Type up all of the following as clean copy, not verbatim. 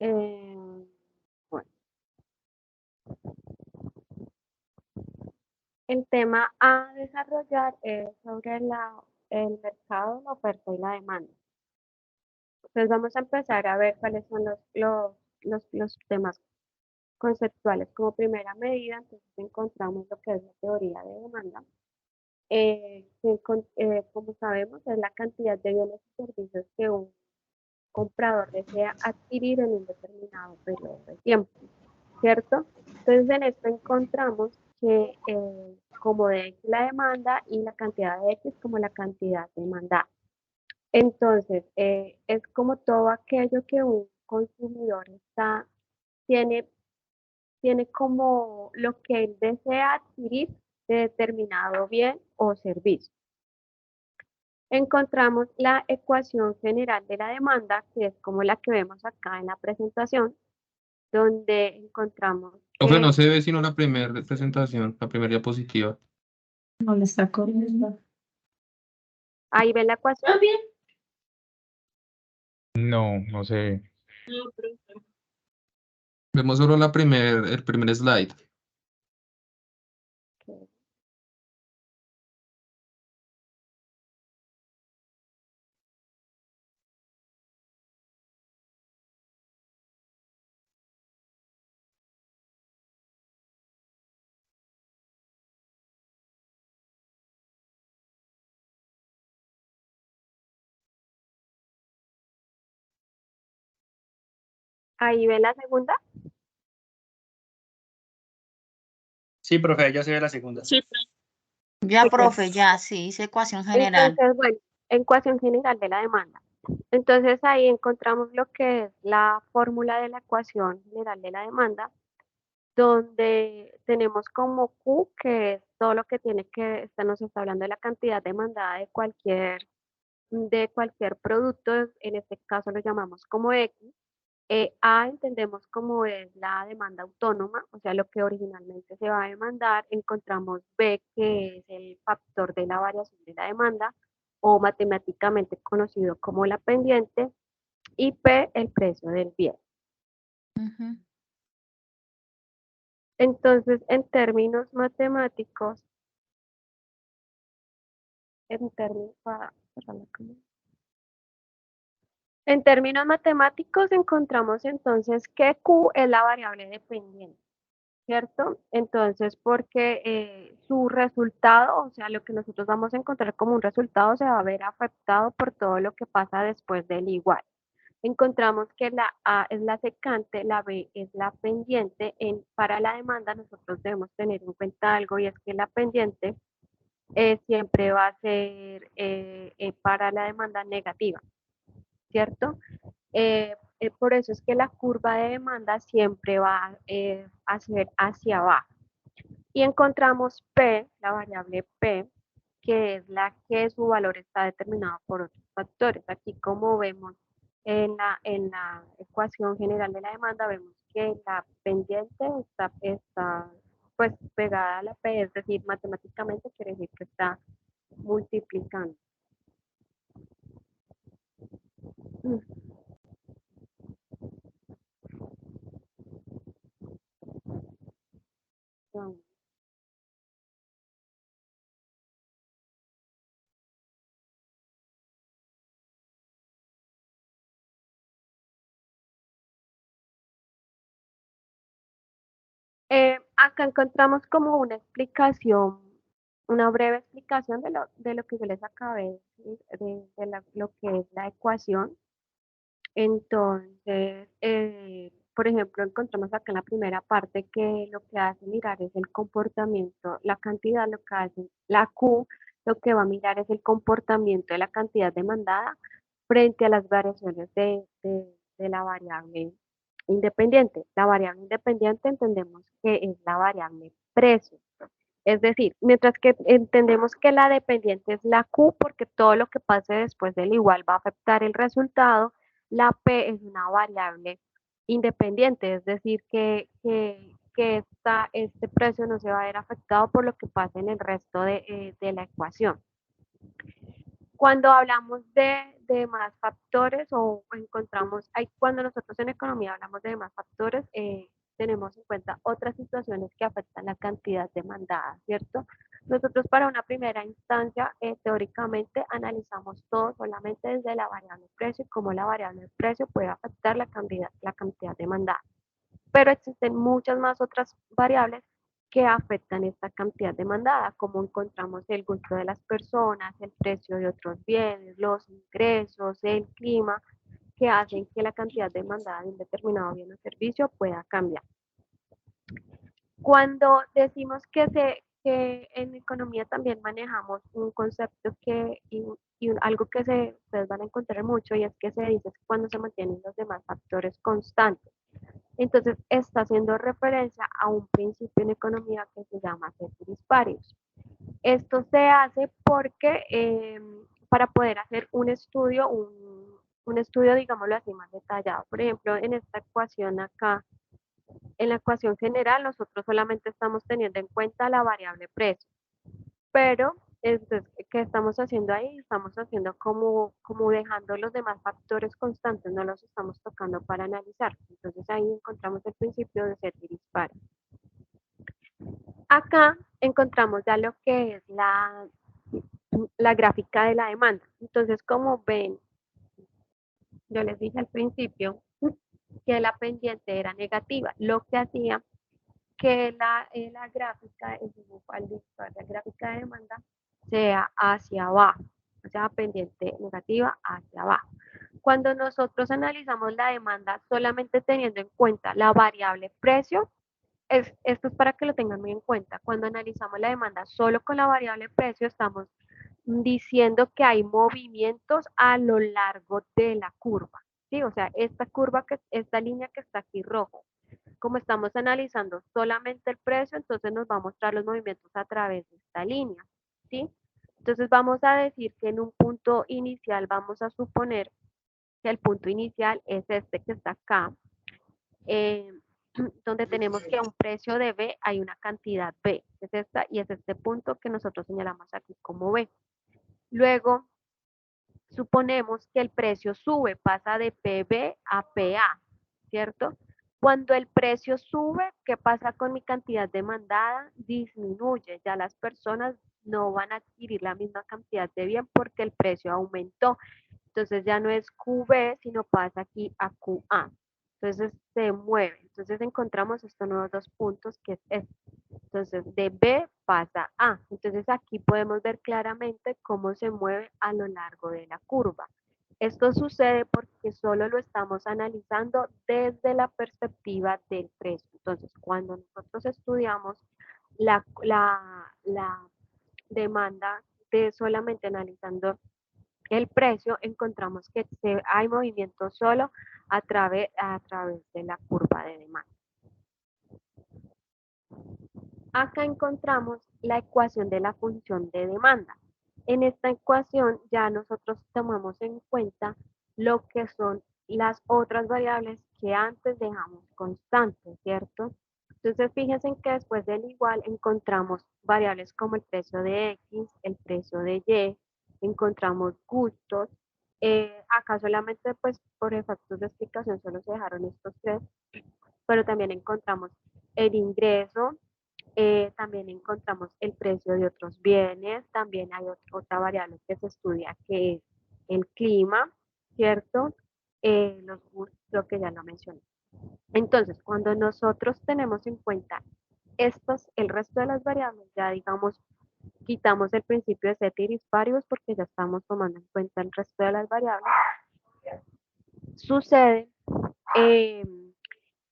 Eh, bueno, el tema a desarrollar es sobre el mercado, la oferta y la demanda. Entonces vamos a empezar a ver cuáles son los temas conceptuales como primera medida. Entonces encontramos lo que es la teoría de demanda, como sabemos es la cantidad de bienes y servicios que un comprador desea adquirir en un determinado periodo de tiempo, ¿cierto? Entonces en esto encontramos que como de X la demanda y la cantidad de X como la cantidad demandada. Entonces, es como todo aquello que un consumidor tiene, tiene como lo que él desea adquirir de determinado bien o servicio. Encontramos la ecuación general de la demanda, que es como la que vemos acá en la presentación, donde encontramos Profe, no que se ve sino la primera presentación, la primera diapositiva. No le está corriendo. ahí ven la ecuación. No, no se ve. Vemos solo el primer slide. que- Ahí ven la segunda. Sí, profe, ya se ve la segunda. Sí, Ya, Ok. profe, ya, sí, hice ecuación general. Entonces, bueno, ecuación general de la demanda. Entonces ahí encontramos lo que es la fórmula de la ecuación general de la demanda, donde tenemos como Q, que es todo lo que tiene que, nos está hablando de la cantidad demandada de cualquier producto, en este caso lo llamamos como X. A entendemos como es la demanda autónoma, o sea, lo que originalmente se va a demandar. Encontramos B, que es el factor de la variación de la demanda, o matemáticamente conocido como la pendiente, y P, el precio del bien. Ujú. Entonces, en términos matemáticos, en términos, en términos matemáticos encontramos entonces que Q es la variable dependiente, ¿cierto? Entonces, porque su resultado, o sea, lo que nosotros vamos a encontrar como un resultado se va a ver afectado por todo lo que pasa después del igual. Encontramos que la A es la secante, la B es la pendiente. Para la demanda nosotros debemos tener en cuenta algo, y es que la pendiente siempre va a ser para la demanda negativa, ¿cierto? Por eso es que la curva de demanda siempre va a ser hacia abajo. Y encontramos P, la variable P, que es la que su valor está determinado por otros factores. Aquí, como vemos en la ecuación general de la demanda, vemos que la pendiente está pues pegada a la P, es decir, matemáticamente quiere decir que está multiplicando. Acá encontramos como una explicación, una breve explicación de lo que yo les acabé de decir, lo que es la ecuación. Entonces, por ejemplo, encontramos acá en la primera parte que lo que hace mirar es el comportamiento, la cantidad, lo que hace la Q, lo que va a mirar es el comportamiento de la cantidad demandada frente a las variaciones de la variable independiente. La variable independiente entendemos que es la variable precio. Es decir, mientras que entendemos que la dependiente es la Q, porque todo lo que pase después del igual va a afectar el resultado, la P es una variable independiente, es decir, que este precio no se va a ver afectado por lo que pasa en el resto de la ecuación. Cuando hablamos de más factores o encontramos, cuando nosotros en economía hablamos de más factores, tenemos en cuenta otras situaciones que afectan la cantidad demandada, ¿cierto? Nosotros para una primera instancia, teóricamente analizamos todo solamente desde la variable precio y cómo la variable precio puede afectar la cantidad demandada. Pero existen muchas más otras variables que afectan esta cantidad demandada, como encontramos el gusto de las personas, el precio de otros bienes, los ingresos, el clima, que hacen que la cantidad demandada de un determinado bien o servicio pueda cambiar. Cuando decimos que en economía también manejamos un concepto algo que ustedes van a encontrar mucho, y es que se dice que cuando se mantienen los demás factores constantes. Entonces está haciendo referencia a un principio en economía que se llama ceteris paribus. Esto se hace porque para poder hacer un estudio, digámoslo así, más detallado. Por ejemplo, en esta ecuación acá, en la ecuación general, nosotros solamente estamos teniendo en cuenta la variable precio. Pero, entonces, ¿qué estamos haciendo ahí? Estamos haciendo como dejando los demás factores constantes, no los estamos tocando para analizar. Entonces ahí encontramos el principio de ceteris paribus. Acá encontramos ya lo que es la gráfica de la demanda. Entonces, como ven, yo les dije al principio que la pendiente era negativa, lo que hacía que la gráfica, la gráfica de demanda sea hacia abajo, o sea, pendiente negativa hacia abajo. Cuando nosotros analizamos la demanda solamente teniendo en cuenta la variable precio, esto es para que lo tengan muy en cuenta. Cuando analizamos la demanda solo con la variable precio, estamos diciendo que hay movimientos a lo largo de la curva, ¿sí? O sea, esta línea que está aquí rojo, como estamos analizando solamente el precio, entonces nos va a mostrar los movimientos a través de esta línea, ¿sí? Entonces vamos a decir que en un punto inicial vamos a suponer que el punto inicial es este que está acá, donde tenemos que a un precio de B hay una cantidad B, es esta y es este punto que nosotros señalamos aquí como B. Luego, suponemos que el precio sube, pasa de PB a PA, ¿cierto? Cuando el precio sube, ¿qué pasa con mi cantidad demandada? Disminuye, ya las personas no van a adquirir la misma cantidad de bien porque el precio aumentó. Entonces ya no es QB, sino pasa aquí a QA. Entonces se mueve. Entonces encontramos estos nuevos dos puntos que es este. Entonces de B pasa a. Entonces aquí podemos ver claramente cómo se mueve a lo largo de la curva. Esto sucede porque solo lo estamos analizando desde la perspectiva del precio. Entonces cuando nosotros estudiamos la demanda de solamente analizando el precio, encontramos que hay movimiento solo a través de la curva de demanda. Acá encontramos la ecuación de la función de demanda. En esta ecuación ya nosotros tomamos en cuenta lo que son las otras variables que antes dejamos constantes, ¿cierto? Entonces fíjense que después del igual encontramos variables como el precio de X, el precio de Y, encontramos gustos. Acá solamente pues por efectos de explicación solo se dejaron estos tres, pero también encontramos el ingreso, también encontramos el precio de otros bienes, también hay otra variable que se estudia que es el clima, ¿cierto? Los gustos, lo que ya lo mencioné. Entonces, cuando nosotros tenemos en cuenta el resto de las variables, ya digamos, quitamos el principio de ceteris paribus porque ya estamos tomando en cuenta el resto de las variables, sucede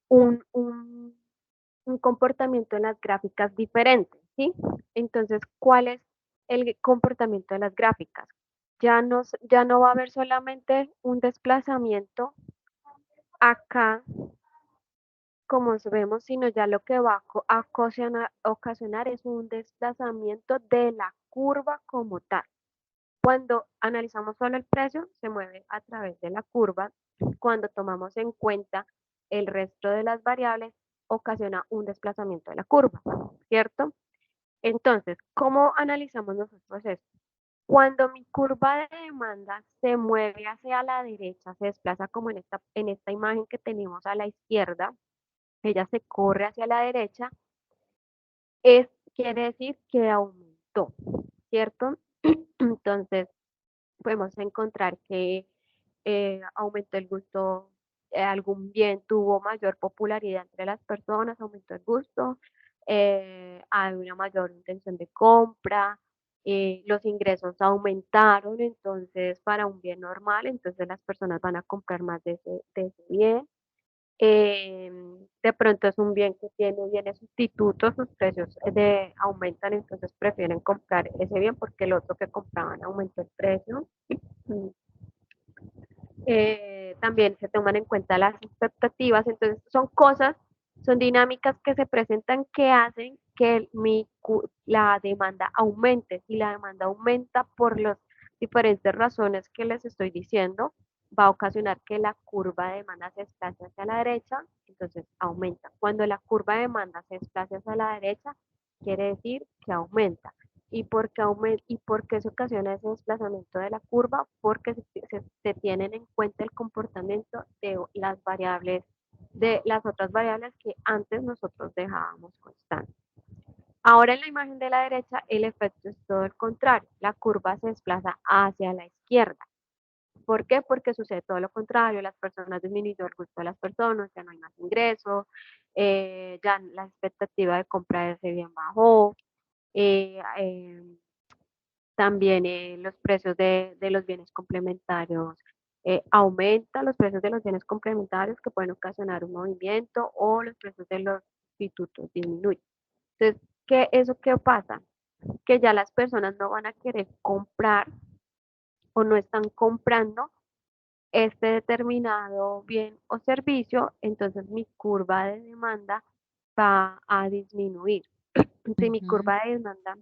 un comportamiento en las gráficas diferente, ¿sí? Entonces, ¿cuál es el comportamiento de las gráficas? Ya no va a haber solamente un desplazamiento acá, como vemos, sino ya lo que va a ocasionar es un desplazamiento de la curva como tal. Cuando analizamos solo el precio, se mueve a través de la curva. Cuando tomamos en cuenta el resto de las variables, ocasiona un desplazamiento de la curva, ¿cierto? Entonces, ¿cómo analizamos nosotros esto? Cuando mi curva de demanda se mueve hacia la derecha, se desplaza como en esta imagen que tenemos a la izquierda, ella se corre hacia la derecha, quiere decir que aumentó, ¿cierto? Entonces, podemos encontrar que aumentó el gusto, algún bien tuvo mayor popularidad entre las personas, aumentó el gusto, hay una mayor intención de compra, los ingresos aumentaron, entonces para un bien normal, entonces las personas van a comprar más de ese bien. De pronto es un bien que tiene bienes sustitutos, sus precios aumentan, entonces prefieren comprar ese bien porque el otro que compraban aumentó el precio. También se toman en cuenta las expectativas, entonces son cosas, son dinámicas que se presentan que hacen que la demanda aumente. Si la demanda aumenta por las diferentes razones que les estoy diciendo, va a ocasionar que la curva de demanda se desplace hacia la derecha, entonces aumenta. Cuando la curva de demanda se desplace hacia la derecha, quiere decir que aumenta. ¿Y por qué se ocasiona ese desplazamiento de la curva? Porque se tienen en cuenta el comportamiento de las variables, de las otras variables que antes nosotros dejábamos constantes. Ahora en la imagen de la derecha el efecto es todo el contrario, la curva se desplaza hacia la izquierda. ¿Por qué? Porque sucede todo lo contrario, las personas disminuyó el gusto de las personas, ya no hay más ingresos, ya la expectativa de compra de ese bien bajó, también los precios de los bienes complementarios aumentan, los precios de los bienes complementarios que pueden ocasionar un movimiento o los precios de los sustitutos disminuyen. Entonces, ¿qué pasa? Que ya las personas no van a querer comprar o no están comprando este determinado bien o servicio, entonces mi curva de demanda va a disminuir. Si mi curva de demanda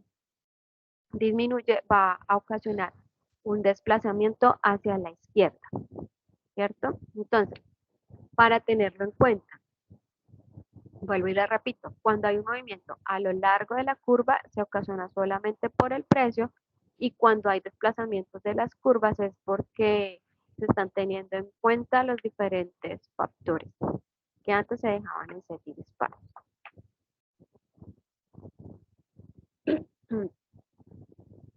disminuye, va a ocasionar un desplazamiento hacia la izquierda, ¿cierto? Entonces, para tenerlo en cuenta, vuelvo y le repito, cuando hay un movimiento a lo largo de la curva se ocasiona solamente por el precio y cuando hay desplazamientos de las curvas es porque se están teniendo en cuenta los diferentes factores que antes se dejaban en set y disparos.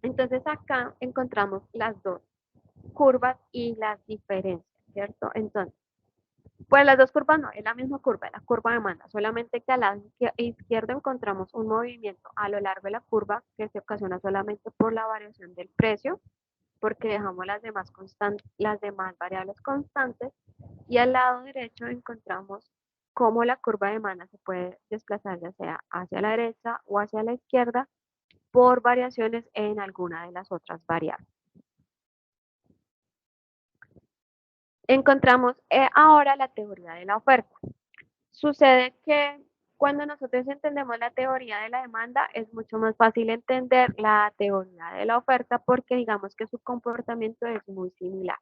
Entonces acá encontramos las dos curvas y las diferencias, ¿cierto? Entonces, pues las dos curvas no, es la misma curva, la curva de demanda, solamente que a la izquierda encontramos un movimiento a lo largo de la curva que se ocasiona solamente por la variación del precio, porque dejamos las demás variables constantes, y al lado derecho encontramos cómo la curva de demanda se puede desplazar ya sea hacia la derecha o hacia la izquierda por variaciones en alguna de las otras variables. Encontramos ahora la teoría de la oferta. Sucede que cuando nosotros entendemos la teoría de la demanda, es mucho más fácil entender la teoría de la oferta porque digamos que su comportamiento es muy similar.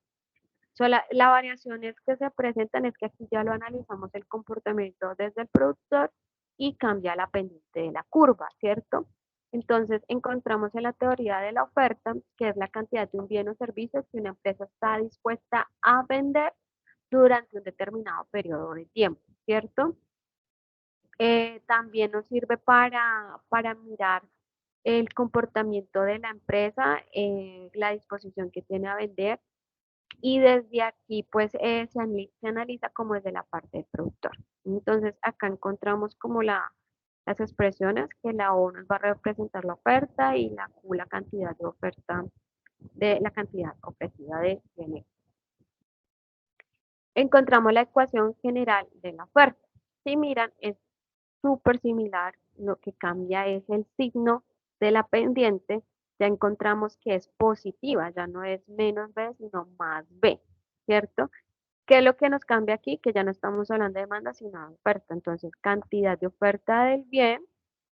La variación es que se presentan es que aquí ya lo analizamos el comportamiento desde el productor y cambia la pendiente de la curva, ¿cierto? Entonces encontramos en la teoría de la oferta, que es la cantidad de un bien o servicio que una empresa está dispuesta a vender durante un determinado periodo de tiempo, ¿cierto? También nos sirve para mirar el comportamiento de la empresa, la disposición que tiene a vender, y desde aquí pues se analiza como desde la parte del productor. Entonces acá encontramos como las expresiones que la O nos va a representar la oferta y la Q la cantidad de oferta, de la cantidad ofrecida de dinero. Encontramos la ecuación general de la oferta. Si miran, es súper similar, lo que cambia es el signo de la pendiente, ya encontramos que es positiva, ya no es menos B, sino más B, ¿cierto? ¿Qué es lo que nos cambia aquí? Que ya no estamos hablando de demanda, sino de oferta. Entonces, cantidad de oferta del bien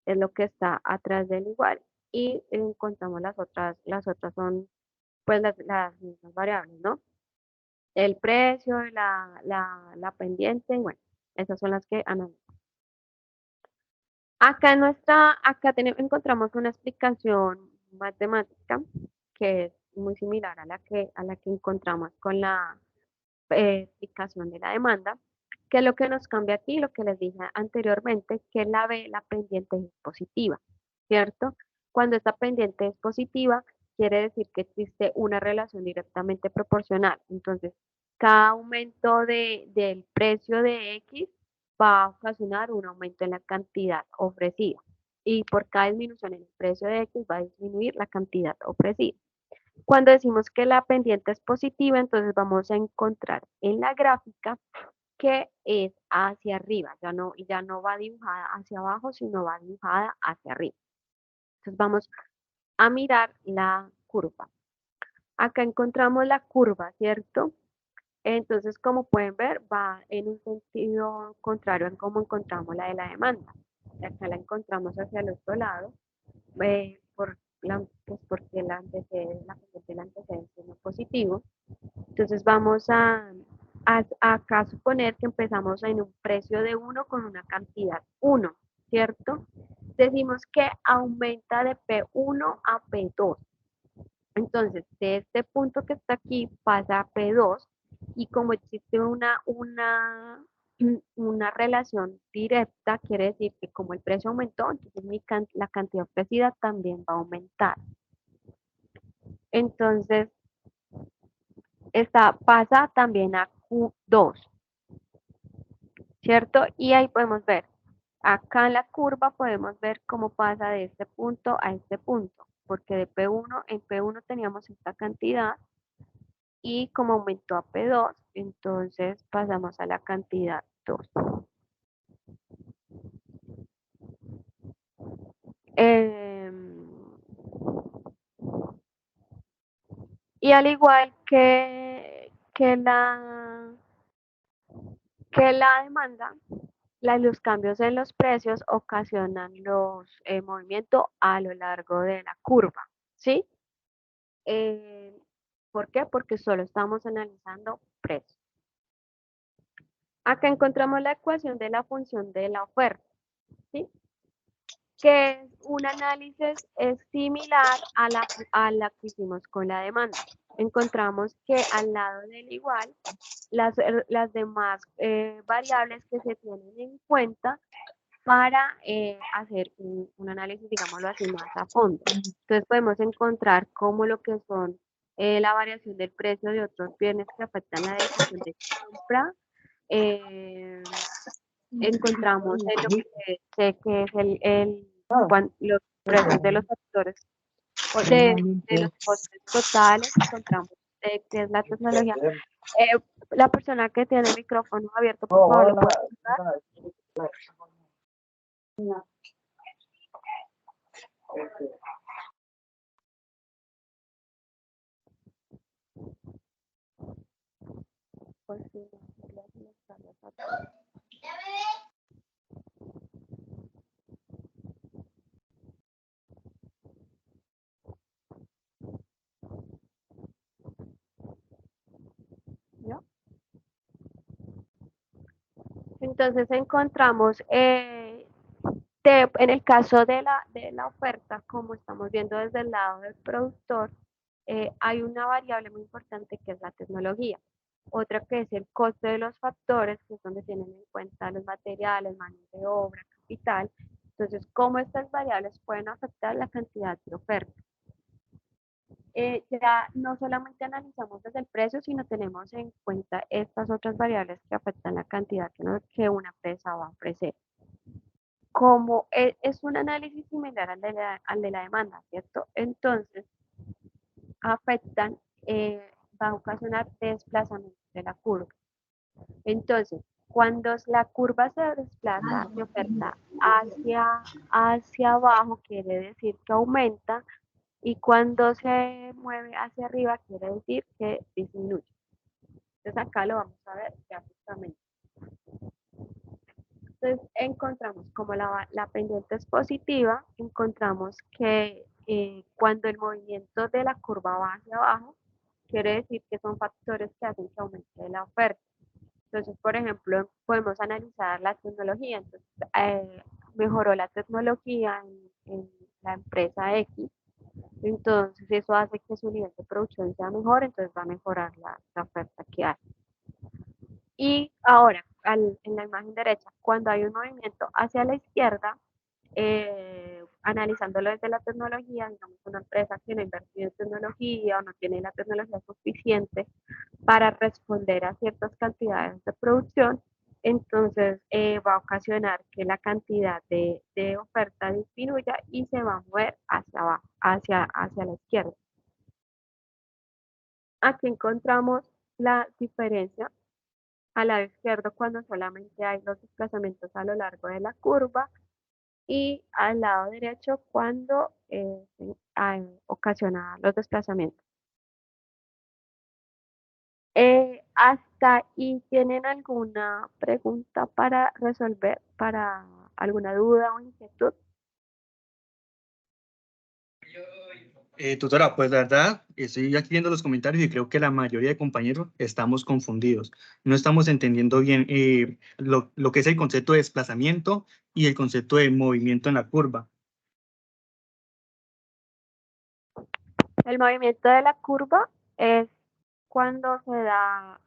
es lo que está atrás del igual y encontramos las otras son pues las mismas variables, ¿no? El precio, la pendiente, bueno, esas son las que analizamos. Acá encontramos una explicación matemática que es muy similar a la que encontramos con la explicación de la demanda, que es lo que nos cambia aquí, lo que les dije anteriormente, que la B, la pendiente es positiva, ¿cierto? Cuando esta pendiente es positiva, quiere decir que existe una relación directamente proporcional. Entonces, cada aumento del precio de X va a ocasionar un aumento en la cantidad ofrecida. Y por cada disminución en el precio de X va a disminuir la cantidad ofrecida. Cuando decimos que la pendiente es positiva, entonces vamos a encontrar en la gráfica que es hacia arriba, ya no va dibujada hacia abajo, sino va dibujada hacia arriba. Entonces vamos a mirar la curva. Acá encontramos la curva, ¿cierto? Entonces, como pueden ver, va en un sentido contrario a como encontramos la de la demanda. Acá la encontramos hacia el otro lado, porque la pendiente del antecedente no positivo. Entonces vamos a acá suponer que empezamos en un precio de 1 con una cantidad 1, ¿cierto? Decimos que aumenta de P1 a P2. Entonces, de este punto que está aquí pasa a P2 y como existe una relación directa, quiere decir que como el precio aumentó, entonces la cantidad ofrecida también va a aumentar. Entonces, pasa también a Q2, ¿cierto? Y ahí podemos ver, acá en la curva podemos ver cómo pasa de este punto a este punto, porque de P1, en P1 teníamos esta cantidad y como aumentó a P2, entonces pasamos a la cantidad 2. Y al igual que la demanda, los cambios en los precios ocasionan los movimientos a lo largo de la curva, ¿sí? ¿Por qué? Porque solo estamos analizando precios. Acá encontramos la ecuación de la función de la oferta, ¿sí? Que es un análisis similar a la que hicimos con la demanda. Encontramos que al lado del igual, las demás variables que se tienen en cuenta para hacer un análisis, digámoslo así, más a fondo. Entonces podemos encontrar como lo que son la variación del precio de otros bienes que afectan la decisión de compra. Encontramos en lo que sé que es los precios de los factores o de los costes totales, encontramos que es la tecnología. La persona que tiene el micrófono abierto, por favor, ¿lo puede usar? Pues sí, ¿no? Entonces encontramos, en el caso de la oferta, como estamos viendo desde el lado del productor, hay una variable muy importante que es la tecnología. Otra que es el coste de los factores, que es donde tienen en cuenta los materiales, mano de obra, capital. Entonces, cómo estas variables pueden afectar la cantidad de oferta. Ya no solamente analizamos desde el precio, sino tenemos en cuenta estas otras variables que afectan la cantidad que una empresa va a ofrecer. Como es un análisis similar al de la demanda, ¿cierto? Entonces, afectan, va a ocasionar desplazamiento de la curva. Entonces, cuando la curva se desplaza de oferta hacia abajo, quiere decir que aumenta, y cuando se mueve hacia arriba, quiere decir que disminuye. Entonces, acá lo vamos a ver gráficamente. Entonces, encontramos como la pendiente es positiva, encontramos que cuando el movimiento de la curva va hacia abajo, quiere decir que son factores que hacen que aumente la oferta. Entonces, por ejemplo, podemos analizar la tecnología. Entonces, mejoró la tecnología en la empresa X. Entonces, eso hace que su nivel de producción sea mejor, entonces va a mejorar la oferta que hay. Y ahora, en la imagen derecha, cuando hay un movimiento hacia la izquierda, analizándolo desde la tecnología, digamos una empresa que no ha invertido en tecnología o no tiene la tecnología suficiente para responder a ciertas cantidades de producción, entonces va a ocasionar que la cantidad de oferta disminuya y se va a mover hacia abajo, hacia la izquierda. Aquí encontramos la diferencia al lado izquierdo cuando solamente hay los desplazamientos a lo largo de la curva y al lado derecho cuando ocasiona los desplazamientos. ¿Hasta ahí tienen alguna pregunta para resolver, para alguna duda o inquietud? Tutora, pues la verdad, estoy aquí viendo los comentarios y creo que la mayoría de compañeros estamos confundidos. No estamos entendiendo bien lo que es el concepto de desplazamiento y el concepto de movimiento en la curva. El movimiento de la curva es cuando se da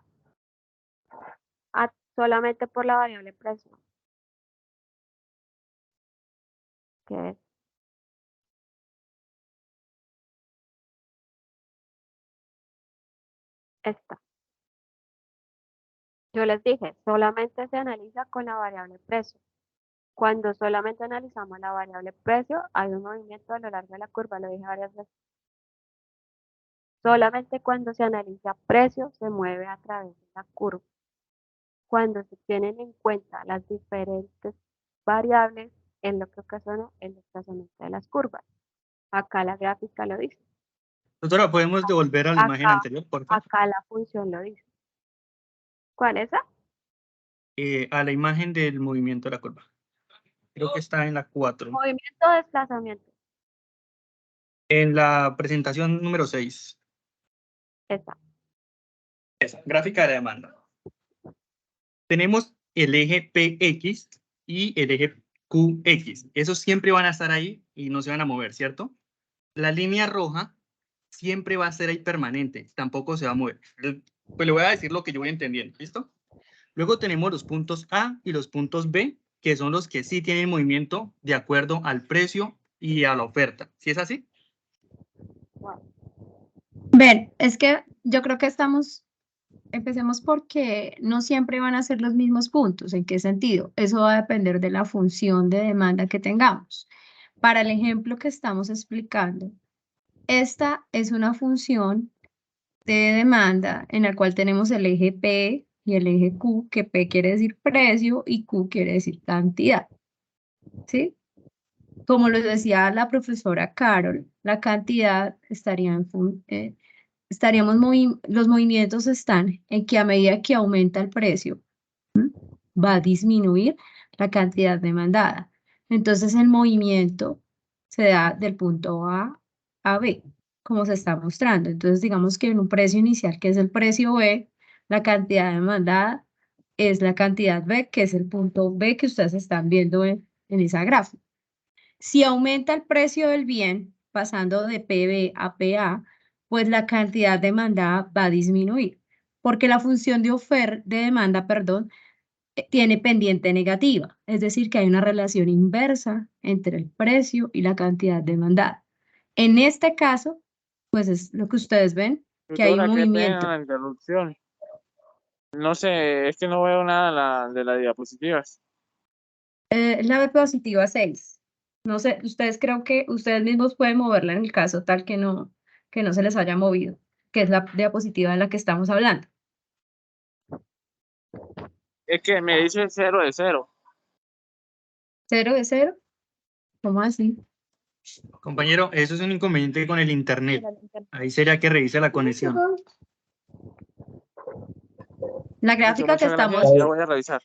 solamente por la variable precio, que es esta. Yo les dije, solamente se analiza con la variable precio. Cuando solamente analizamos la variable precio, hay un movimiento a lo largo de la curva, lo dije varias veces. Solamente cuando se analiza precio, se mueve a través de la curva. Cuando se tienen en cuenta las diferentes variables en lo que ocasiona el desplazamiento de las curvas. Acá la gráfica lo dice. Tutora, ¿podemos devolver a la imagen anterior, por favor? Acá la función lo dice. ¿Cuál es esa? A la imagen del movimiento de la curva. Creo que está en la 4. Movimiento de desplazamiento. En la presentación número 6. Esa. Esa, gráfica de la demanda. Tenemos el eje PX y el eje QX. Esos siempre van a estar ahí y no se van a mover, ¿cierto? La línea roja siempre va a ser ahí permanente, tampoco se va a mover. Pues le voy a decir lo que yo voy entendiendo, ¿listo? Luego tenemos los puntos A y los puntos B, que son los que sí tienen movimiento de acuerdo al precio y a la oferta. ¿Sí es así? Ven, es que yo creo que empecemos porque no siempre van a ser los mismos puntos. ¿En qué sentido? Eso va a depender de la función de demanda que tengamos. Para el ejemplo que estamos explicando, esta es una función de demanda en la cual tenemos el eje P y el eje Q, que P quiere decir precio y Q quiere decir cantidad. ¿Sí? Como les decía la profesora Carol, la cantidad estaría los movimientos están en que a medida que aumenta el precio, va a disminuir la cantidad demandada. Entonces el movimiento se da del punto A a B, como se está mostrando. Entonces digamos que en un precio inicial, que es el precio B, la cantidad demandada es la cantidad B, que es el punto B que ustedes están viendo en esa gráfica. Si aumenta el precio del bien, pasando de PB a PA, pues la cantidad demandada va a disminuir, porque la función de demanda, perdón, tiene pendiente negativa, es decir, que hay una relación inversa entre el precio y la cantidad demandada. En este caso, pues es lo que ustedes ven, que hay un Tutora, qué movimiento. pena la interrupción. No sé, es que no veo nada de las diapositivas. La diapositiva 6. No sé, ustedes creo que ustedes mismos pueden moverla en el caso tal que no se les haya movido, que es la diapositiva de la que estamos hablando. Es que me dice 0 de 0. 0 de 0. ¿Cómo así? Compañero, eso es un inconveniente con el internet. Ahí sería que revise la conexión. La gráfica que Muchas gracias, estamos, ya voy a revisar.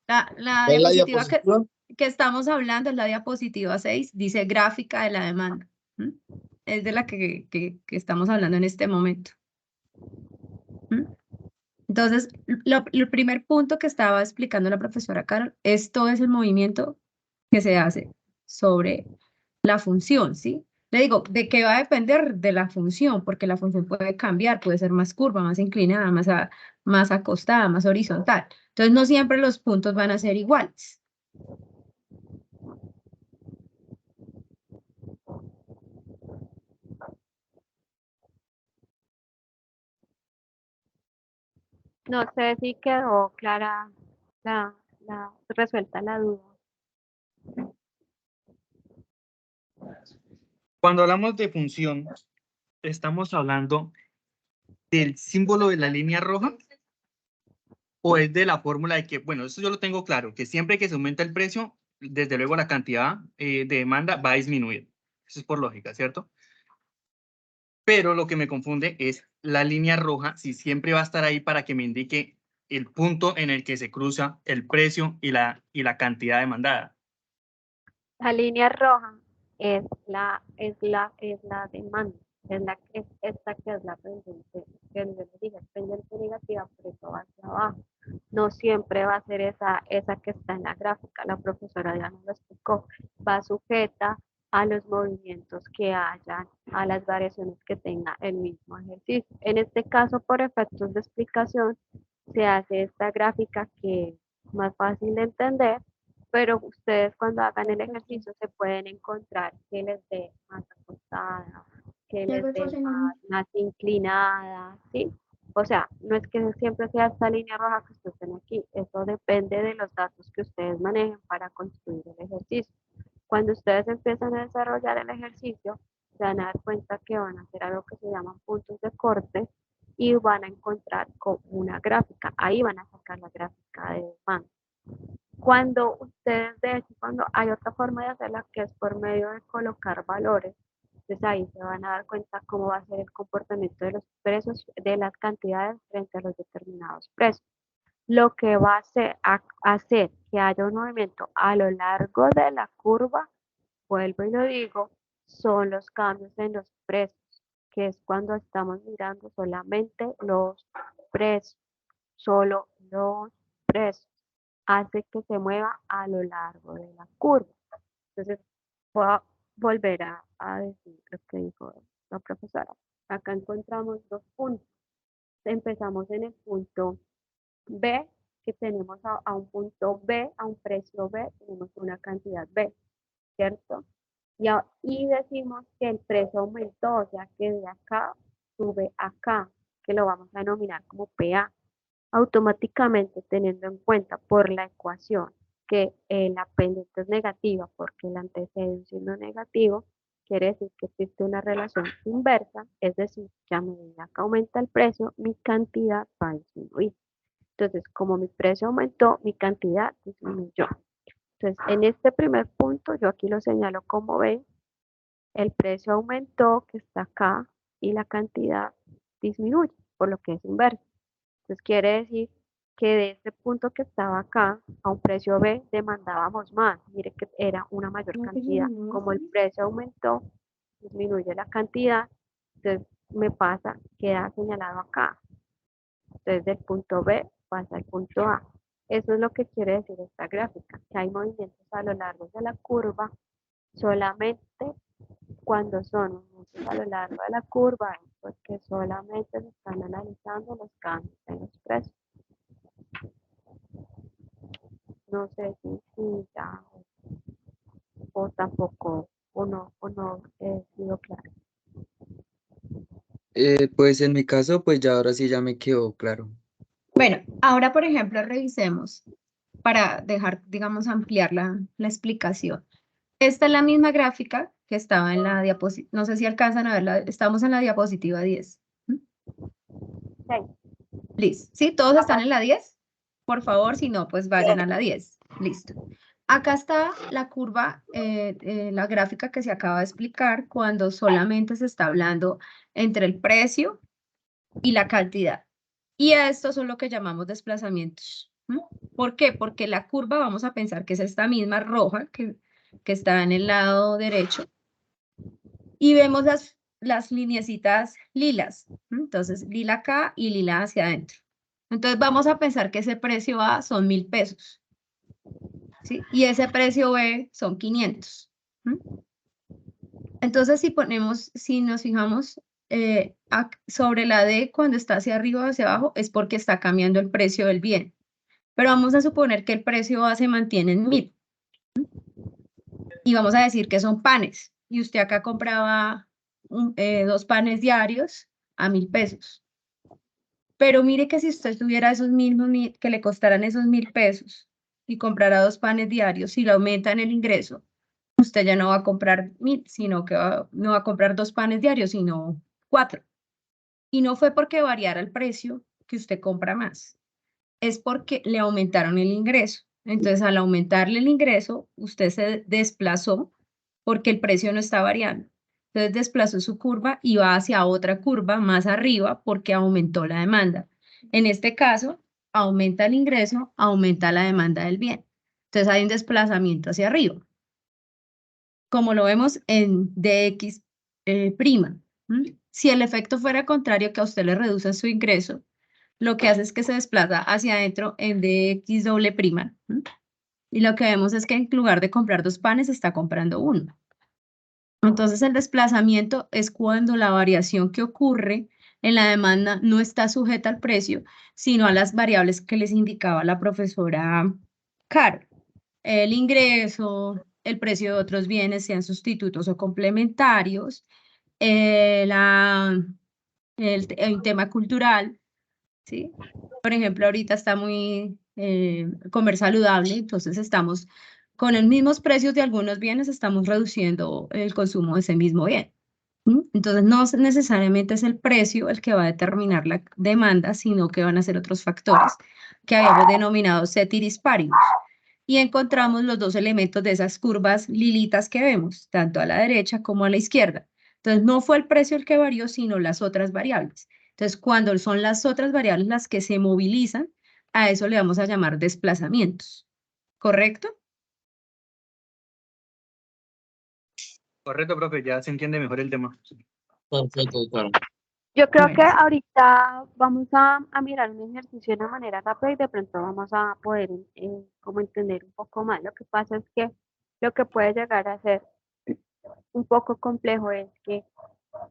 la ¿Es la diapositiva diapositiva? que estamos hablando es la diapositiva 6, dice gráfica de la demanda. ¿Mm? Es de la que estamos hablando en este momento. ¿Mm? Entonces, el primer punto que estaba explicando la profesora Carol, esto es el movimiento que se hace sobre la función, ¿sí? Le digo, ¿de qué va a depender? De la función, porque la función puede cambiar, puede ser más curva, más inclinada, más acostada, más horizontal. Entonces, no siempre los puntos van a ser iguales. No sé si quedó clara resuelta la duda. Cuando hablamos de función, estamos hablando del símbolo de la línea roja o es de la fórmula de que, bueno, eso yo lo tengo claro, que siempre que se aumenta el precio, desde luego la cantidad de demanda va a disminuir. Eso es por lógica, ¿cierto? Pero lo que me confunde es la línea roja, si siempre va a estar ahí para que me indique el punto en el que se cruza el precio y la cantidad demandada. La línea roja es la demanda, es esta que es la pendiente, que yo les dije, es pendiente negativa, por eso va hacia abajo. No siempre va a ser esa que está en la gráfica, la profesora ya nos lo explicó, va sujeta a los movimientos que hayan, a las variaciones que tenga el mismo ejercicio. En este caso, por efectos de explicación, se hace esta gráfica que es más fácil de entender, pero ustedes cuando hagan el ejercicio se pueden encontrar que les dé más acostada, que les dé más inclinada, ¿sí? O sea, no es que siempre sea esta línea roja que ustedes ven aquí, eso depende de los datos que ustedes manejen para construir el ejercicio. Cuando ustedes empiezan a desarrollar el ejercicio, se van a dar cuenta que van a hacer algo que se llaman puntos de corte y van a encontrar con una gráfica, ahí van a sacar la gráfica de demanda. Cuando ustedes, de hecho, cuando hay otra forma de hacerla que es por medio de colocar valores, entonces ahí se van a dar cuenta cómo va a ser el comportamiento de los precios, de las cantidades frente a los determinados precios. Lo que va a hacer que haya un movimiento a lo largo de la curva, vuelvo y lo digo, son los cambios en los precios, que es cuando estamos mirando solamente los precios, solo los precios hace que se mueva a lo largo de la curva. Entonces, voy a volver a decir lo que dijo la profesora. Acá encontramos dos puntos. Empezamos en el punto B, que tenemos a un punto B, a un precio B, tenemos una cantidad B, ¿cierto? Y decimos que el precio aumentó, o sea que de acá sube acá, que lo vamos a denominar como PA. Automáticamente teniendo en cuenta por la ecuación que la pendiente es negativa porque el antecedente siendo negativo, quiere decir que existe una relación inversa, es decir, que a medida que aumenta el precio, mi cantidad va a disminuir. Entonces, como mi precio aumentó, mi cantidad disminuyó. Entonces, en este primer punto, yo aquí lo señalo como ven, el precio aumentó, que está acá, y la cantidad disminuye, por lo que es inverso. Entonces quiere decir que de este punto que estaba acá a un precio B demandábamos más. Mire que era una mayor cantidad. Como el precio aumentó, disminuye la cantidad, entonces me pasa, queda señalado acá. Entonces del punto B pasa al punto A. Eso es lo que quiere decir esta gráfica, que hay movimientos a lo largo de la curva solamente cuando son movimientos a lo largo de la curva, porque solamente se están analizando los cambios en los precios. No sé si ya o tampoco o no he sido claro. Pues en mi caso, pues ya ahora sí ya me quedó claro. Bueno, ahora, por ejemplo, revisemos para dejar, digamos, ampliar la explicación. Esta es la misma gráfica que estaba en la diapositiva. No sé si alcanzan a verla. Estamos en la diapositiva 10. Sí. Listo. ¿Sí? ¿Todos están en la 10? Por favor, si no, pues vayan a la 10. Listo. Acá está la curva, la gráfica que se acaba de explicar cuando solamente se está hablando entre el precio y la cantidad. Y estos son lo que llamamos desplazamientos. ¿Por qué? Porque la curva vamos a pensar que es esta misma roja que está en el lado derecho. Y vemos las lineecitas lilas. Entonces, lila acá y lila hacia adentro. Entonces, vamos a pensar que ese precio A son 1.000 pesos. ¿Sí? Y ese precio B son 500. Entonces, si nos fijamos sobre la D, cuando está hacia arriba o hacia abajo, es porque está cambiando el precio del bien. Pero vamos a suponer que el precio A se mantiene en 1000. Y vamos a decir que son panes. Y usted acá compraba 2 panes diarios a 1000 pesos. Pero mire que si usted tuviera esos mismos, que le costaran esos 1000 pesos y comprara 2 panes diarios, si le aumentan el ingreso, usted ya no va a comprar 1000, sino que no va a comprar 2 panes diarios, sino 4. Y no fue porque variara el precio que usted compra más, es porque le aumentaron el ingreso. Entonces, al aumentarle el ingreso, usted se desplazó porque el precio no está variando. Entonces, desplazó su curva y va hacia otra curva más arriba porque aumentó la demanda. En este caso, aumenta el ingreso, aumenta la demanda del bien. Entonces, hay un desplazamiento hacia arriba. Como lo vemos en dx prima. Si el efecto fuera contrario, que a usted le reduce su ingreso, lo que hace es que se desplaza hacia adentro en dx doble prima. Y lo que vemos es que en lugar de comprar 2 panes, está comprando 1. Entonces, el desplazamiento es cuando la variación que ocurre en la demanda no está sujeta al precio, sino a las variables que les indicaba la profesora Caro. El ingreso, el precio de otros bienes, sean sustitutos o complementarios, el tema cultural, ¿sí? Por ejemplo, ahorita está muy comer saludable, entonces estamos con los mismos precios de algunos bienes, estamos reduciendo el consumo de ese mismo bien. Entonces, no necesariamente es el precio el que va a determinar la demanda, sino que van a ser otros factores que habíamos denominado ceteris paribus. Y encontramos los 2 elementos de esas curvas lilitas que vemos, tanto a la derecha como a la izquierda. Entonces, no fue el precio el que varió, sino las otras variables. Entonces, cuando son las otras variables las que se movilizan, a eso le vamos a llamar desplazamientos. ¿Correcto? Correcto, profe, ya se entiende mejor el tema. Perfecto, claro. Yo creo Bueno, que sí. ahorita vamos a mirar un ejercicio de una manera rápida y de pronto vamos a poder como entender un poco más. Lo que pasa es que lo que puede llegar a ser un poco complejo es que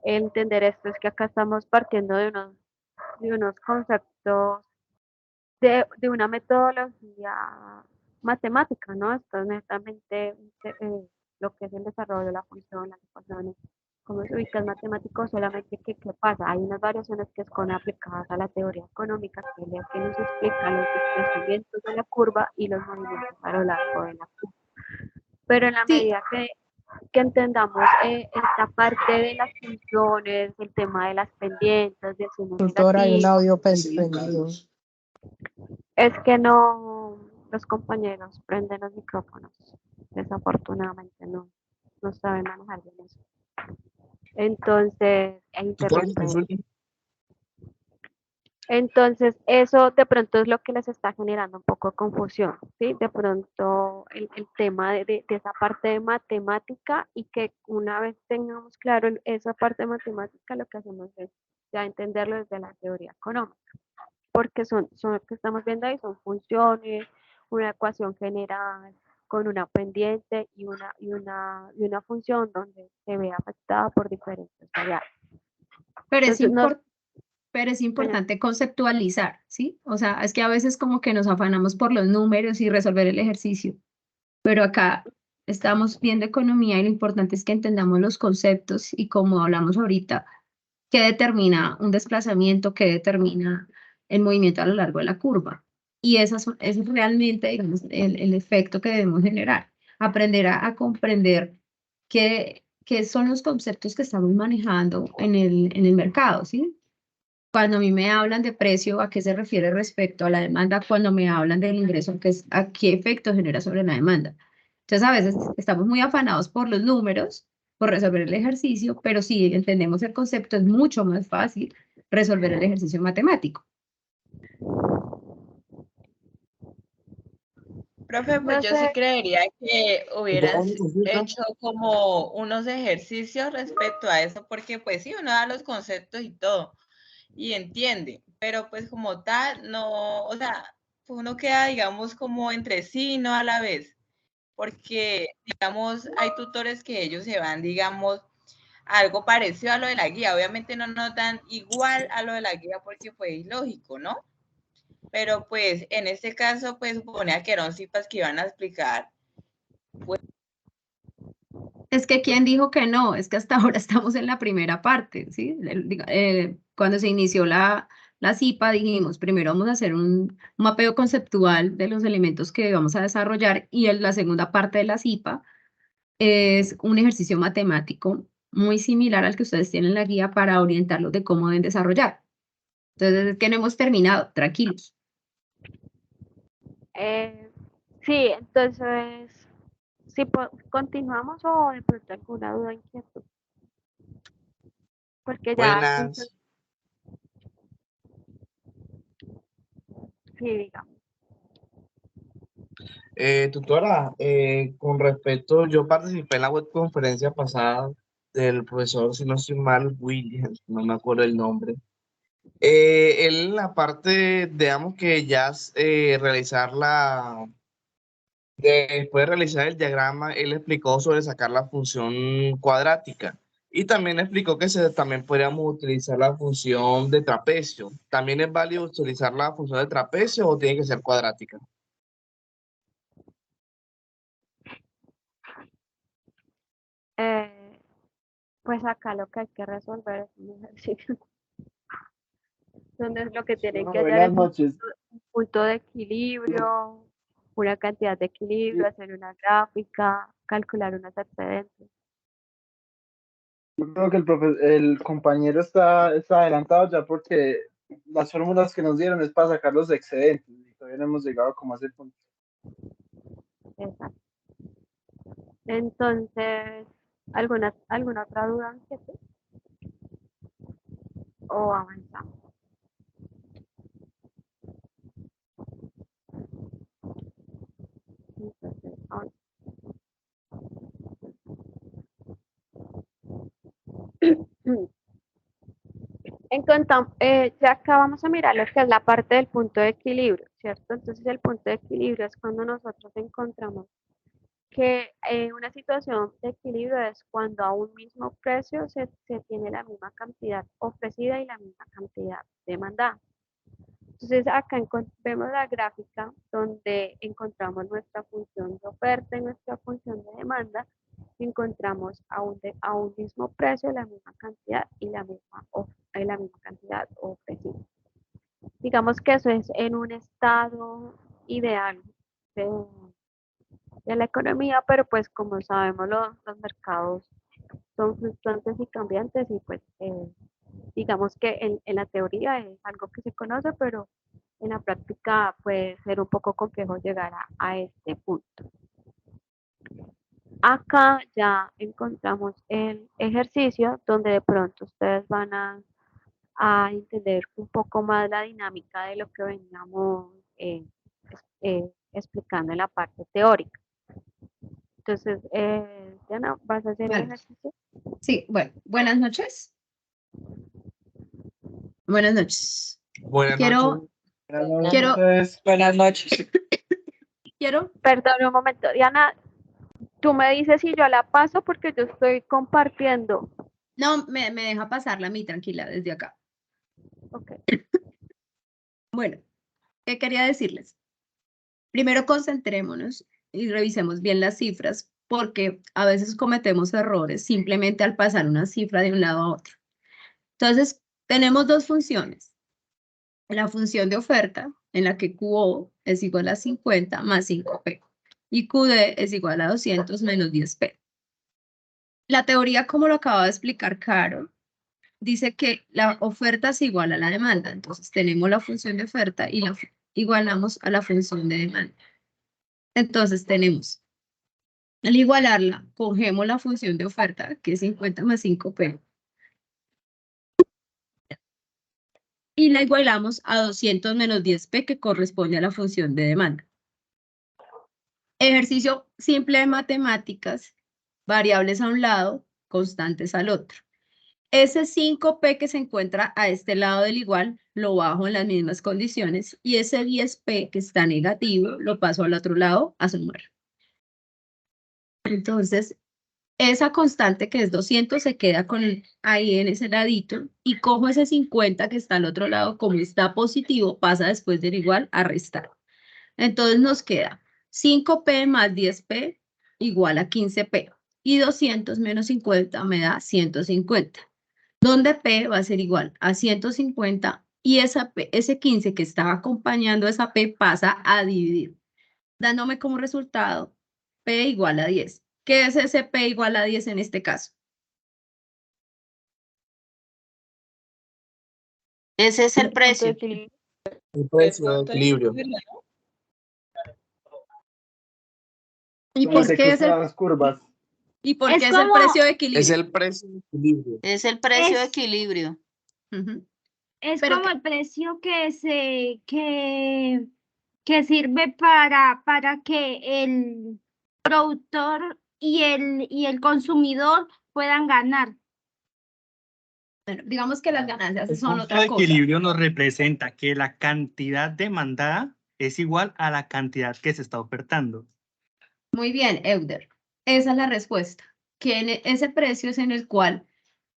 entender esto es que acá estamos partiendo de unos conceptos de una metodología matemática, ¿no? Esto es netamente lo que es el desarrollo de la función, las ecuaciones, cómo se ubica el matemático, solamente que, ¿qué pasa? Hay unas variaciones que son aplicadas a la teoría económica, que es la que nos explica los desplazamientos de la curva y los movimientos a lo largo de la curva. Pero en la Sí, medida que entendamos esta parte de las funciones, el tema de las pendientes, de sumos Tutora, hay un negativos, audio prendido. es que no, los compañeros prenden los micrófonos. Desafortunadamente no saben manejar bien eso. Entonces, interrumpen. Entonces, eso de pronto es lo que les está generando un poco de confusión, ¿sí? De pronto el tema de esa parte de matemática y que una vez tengamos claro esa parte de matemática, lo que hacemos es ya entenderlo desde la teoría económica, porque son lo que estamos viendo ahí, son funciones, una ecuación general con una pendiente y una función donde se ve afectada por diferentes variables. pero es Entonces, pero es importante conceptualizar, ¿sí? O sea, es que a veces como que nos afanamos por los números y resolver el ejercicio, pero acá estamos viendo economía y lo importante es que entendamos los conceptos y como hablamos ahorita, qué determina un desplazamiento, qué determina el movimiento a lo largo de la curva. Y es realmente, digamos, el efecto que debemos generar. Aprender a comprender qué son los conceptos que estamos manejando en el mercado, ¿sí? Cuando a mí me hablan de precio, ¿a qué se refiere respecto a la demanda? Cuando me hablan del ingreso, ¿a qué efecto genera sobre la demanda? Entonces, a veces estamos muy afanados por los números, por resolver el ejercicio, pero si entendemos el concepto, es mucho más fácil resolver el ejercicio matemático. Profe, pues no yo sí sé, creería que hubieras hecho como unos ejercicios respecto a eso, porque pues sí, uno da los conceptos y todo, y entiende, pero pues como tal, no, o sea, uno queda, digamos, como entre sí, no a la vez, porque, digamos, hay tutores que ellos se van, digamos, algo parecido a lo de la guía. Obviamente no nos dan igual a lo de la guía porque fue ilógico, ¿no? Pero pues en este caso pues suponía que eran cifras que iban a explicar. Es que ¿quién dijo que no? Es que hasta ahora estamos en la primera parte, ¿sí? Cuando se inició la CIPA dijimos, primero vamos a hacer un mapeo conceptual de los elementos que vamos a desarrollar y la segunda parte de la CIPA es un ejercicio matemático muy similar al que ustedes tienen en la guía para orientarlos de cómo deben desarrollar. Entonces, es que no hemos terminado, tranquilos. Sí, entonces, si continuamos o de pronto alguna duda, inquietud. Porque ya, Buenas. sí, digamos. Tutora, con respecto, yo participé en la webconferencia pasada del profesor, si no estoy mal, Williams, no me acuerdo el nombre. Él en la parte, digamos que ya realizar después de realizar el diagrama, él explicó sobre sacar la función cuadrática. Y también explicó que también podríamos utilizar la función de trapecio. ¿También es válido utilizar la función de trapecio o tiene que ser cuadrática? Pues acá lo que hay que resolver es un ejercicio. Donde lo que tienen que hacer es un punto de equilibrio, una cantidad de equilibrio, hacer una gráfica, calcular unos excedentes. Yo creo que el compañero está adelantado ya porque las fórmulas que nos dieron es para sacar los excedentes y todavía no hemos llegado como a ese punto. Exacto. Entonces, ¿alguna otra duda? ¿O avanzamos? Entonces, ya acá vamos a mirar lo que es la parte del punto de equilibrio, ¿cierto? Entonces el punto de equilibrio es cuando nosotros encontramos que una situación de equilibrio es cuando a un mismo precio se tiene la misma cantidad ofrecida y la misma cantidad demandada. Entonces acá vemos la gráfica donde encontramos nuestra función de oferta y nuestra función de demanda. Encontramos a un mismo precio la misma cantidad y la misma cantidad ofrecida. Digamos que eso es en un estado ideal de la economía, pero pues como sabemos los mercados son fluctuantes y cambiantes y pues digamos que en la teoría es algo que se conoce, pero en la práctica puede ser un poco complejo llegar a este punto. Acá ya encontramos el ejercicio donde de pronto ustedes van a entender un poco más la dinámica de lo que veníamos explicando en la parte teórica. Entonces, Diana, ¿vas a hacer el ejercicio? Sí, bueno, buenas noches. Buenas noches. Buenas noches. Buenas noches. Perdón un momento, Diana, tú me dices si yo la paso porque yo estoy compartiendo. No, me deja pasarla a mí, tranquila, desde acá. Ok. Bueno, ¿qué quería decirles? Primero concentrémonos y revisemos bien las cifras, porque a veces cometemos errores simplemente al pasar una cifra de un lado a otro. Entonces, tenemos dos funciones. La función de oferta, en la que QO es igual a 50 más 5P, y QD es igual a 200 menos 10P. La teoría, como lo acaba de explicar Carol, dice que la oferta es igual a la demanda. Entonces, tenemos la función de oferta y la igualamos a la función de demanda. Entonces, tenemos, al igualarla, cogemos la función de oferta, que es 50 más 5P, y la igualamos a 200 menos 10P, que corresponde a la función de demanda. Ejercicio simple de matemáticas, variables a un lado, constantes al otro. Ese 5P que se encuentra a este lado del igual, lo bajo en las mismas condiciones, y ese 10P que está negativo, lo paso al otro lado a sumar. Entonces, esa constante que es 200 se queda ahí en ese ladito y cojo ese 50 que está al otro lado, como está positivo, pasa después del igual a restar. Entonces nos queda 5P más 10P igual a 15P. Y 200 menos 50 me da 150. Donde P va a ser igual a 150 y ese 15 que estaba acompañando a esa P pasa a dividir, dándome como resultado P igual a 10. ¿Qué es ese P igual a 10 en este caso? Ese es el precio. El precio de equilibrio. ¿Y Como por se qué es cruzan las curvas. ¿Y por Es qué es el como- precio de equilibrio? Es el precio de equilibrio. Es el precio de Es- equilibrio. Ujú. Es Pero como que- el precio que sirve para que el productor y el consumidor puedan ganar. Bueno, digamos que las ganancias El son punto otra de cosa. equilibrio nos representa que la cantidad demandada es igual a la cantidad que se está ofertando. Muy bien, Euder. Esa es la respuesta. Que ese precio es en el cual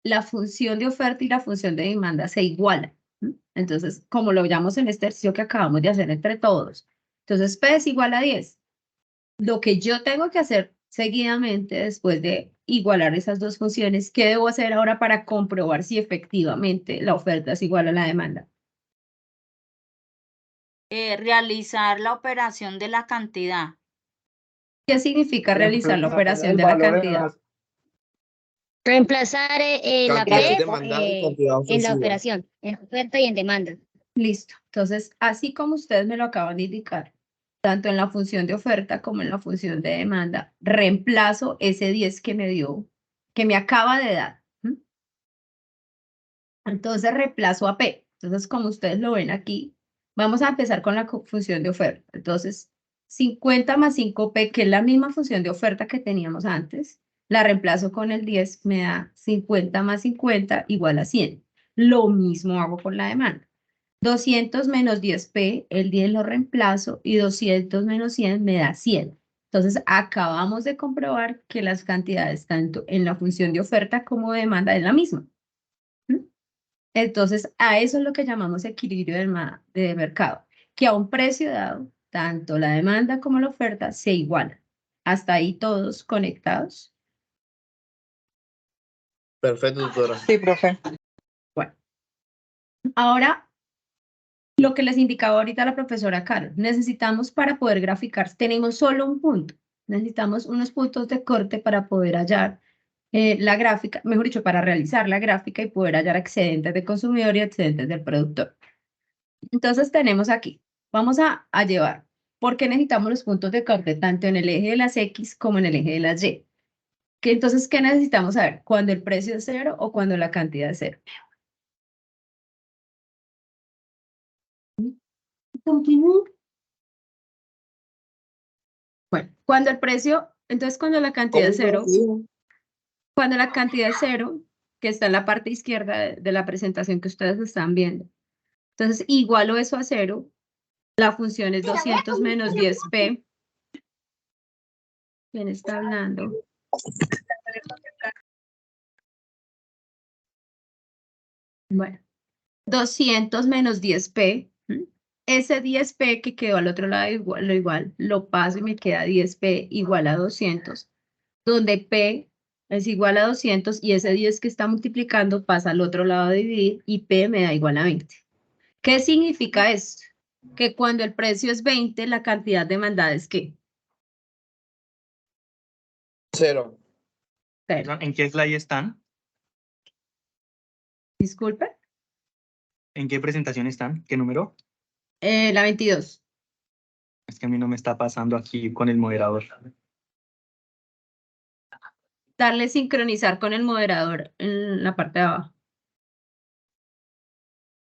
la función de oferta y la función de demanda se igualan. ¿M? Entonces, como lo llamamos en este ejercicio que acabamos de hacer entre todos. Entonces, P es igual a 10. Lo que yo tengo que hacer seguidamente después de igualar esas dos funciones, ¿qué debo hacer ahora para comprobar si efectivamente la oferta es igual a la demanda? Realizar la operación de la cantidad. ¿Qué significa realizar la operación El de la valor en cantidad? las- Reemplazar la Cantidad P demandada y cantidad en la ofrecida. operación, en oferta y en demanda. Listo. Entonces, así como ustedes me lo acaban de indicar, tanto en la función de oferta como en la función de demanda, reemplazo ese 10 que me dio, que me acaba de dar. ¿M? Entonces, reemplazo a P. Entonces, como ustedes lo ven aquí, vamos a empezar con la función de oferta. Entonces, 50 más 5P, que es la misma función de oferta que teníamos antes, la reemplazo con el 10, me da 50 más 50 igual a 100. Lo mismo hago con la demanda. 200 menos 10P, el 10 lo reemplazo y 200 menos 100 me da 100. Entonces, acabamos de comprobar que las cantidades tanto en la función de oferta como de demanda es la misma. ¿Mm? Entonces, a eso es lo que llamamos equilibrio de mercado, que a un precio dado, tanto la demanda como la oferta se igualan. Hasta ahí todos conectados. Perfecto, doctora. Sí, profe. Bueno, ahora lo que les indicaba ahorita la profesora Carol, necesitamos para poder graficar, tenemos solo un punto, necesitamos unos puntos de corte para poder hallar la gráfica, mejor dicho, para realizar la gráfica y poder hallar excedentes de consumidor y excedentes del productor. Entonces tenemos aquí, vamos a llevar, porque necesitamos los puntos de corte tanto en el eje de las X como en el eje de las Y. Entonces, ¿qué necesitamos saber? ¿Cuándo el precio es cero o cuando la cantidad es cero? Bueno, cuando el precio, entonces cuando la cantidad es cero, cuando la cantidad es cero, que está en la parte izquierda de la presentación que ustedes están viendo, entonces igualo eso a cero, la función es 200 menos 10P. ¿Quién está hablando? Bueno, 200 menos 10P. ¿M? Ese 10P que quedó al otro lado igual, lo paso y me queda 10P igual a 200, donde P es igual a 200 y ese 10 que está multiplicando pasa al otro lado a dividir y P me da igual a 20. ¿Qué significa esto? Que cuando el precio es 20, la cantidad demandada es ¿qué? Cero. Cero. ¿En qué slide están? Disculpe. ¿En qué presentación están? ¿Qué número? La 22. Es que a mí no me está pasando aquí con el moderador. Darle sincronizar con el moderador en la parte de abajo.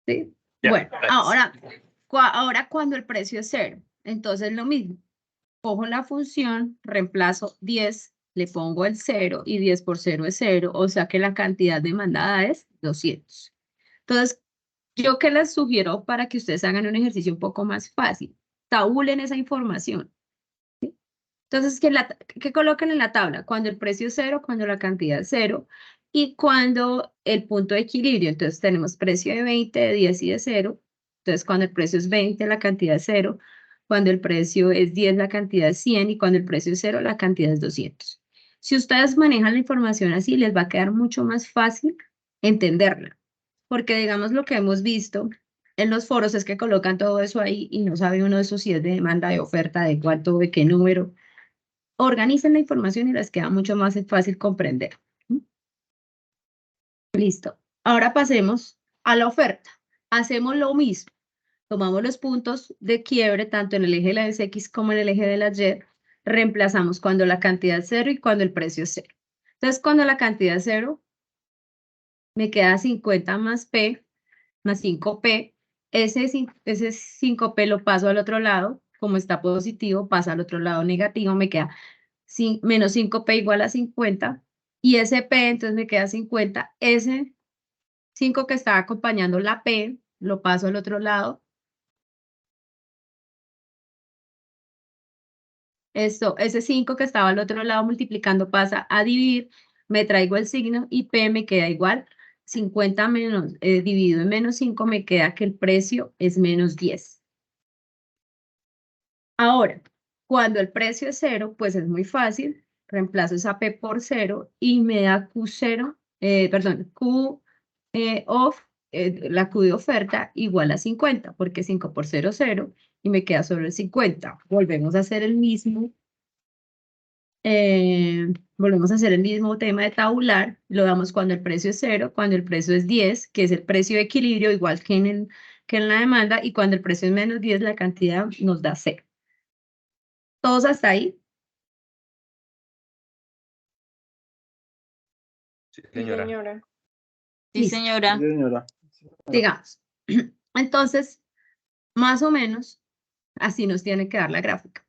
¿Sí? Ya, Bueno, gracias. ahora cuando el precio es cero, entonces lo mismo. Cojo la función, reemplazo 10, le pongo el 0 y 10 por 0 es 0, o sea que la cantidad demandada es 200. Entonces, yo que les sugiero para que ustedes hagan un ejercicio un poco más fácil, tabulen esa información. ¿Sí? Entonces, ¿qué colocan en la tabla? Cuando el precio es 0, cuando la cantidad es 0 y cuando el punto de equilibrio. Entonces, tenemos precio de 20, de 10 y de 0. Entonces, cuando el precio es 20, la cantidad es 0. Cuando el precio es 10, la cantidad es 100. Y cuando el precio es 0, la cantidad es 200. Si ustedes manejan la información así, les va a quedar mucho más fácil entenderla. Porque, digamos, lo que hemos visto en los foros es que colocan todo eso ahí y no sabe uno de eso si es de demanda, de oferta, de cuánto, de qué número. Organicen la información y les queda mucho más fácil comprender. Listo. Ahora pasemos a la oferta. Hacemos lo mismo. Tomamos los puntos de quiebre tanto en el eje de las X como en el eje de las Y. Reemplazamos cuando la cantidad es 0 y cuando el precio es 0. Entonces, cuando la cantidad es 0, me queda 50 más P, más 5P. Ese 5P lo paso al otro lado. Como está positivo, pasa al otro lado negativo. Me queda menos 5P igual a 50. Y ese P, entonces me queda 50. Ese 5 que estaba acompañando la P, lo paso al otro lado. Ese 5 que estaba al otro lado multiplicando pasa a dividir. Me traigo el signo y P me queda igual. 50 menos, dividido en menos 5 me queda que el precio es menos 10. Ahora, cuando el precio es 0, pues es muy fácil. Reemplazo esa P por 0 y me da Q0, Q la Q de oferta igual a 50, porque 5 por 0, 0, y me queda sobre el 50. Volvemos a hacer el mismo tema de tabular. Lo damos cuando el precio es 0, cuando el precio es 10, que es el precio de equilibrio, igual que en la demanda, y cuando el precio es menos 10, la cantidad nos da 0. ¿Todos hasta ahí? Sí, señora. Sí, Listo. señora. Sí, señora. Digamos. Entonces, más o menos, así nos tiene que dar la gráfica,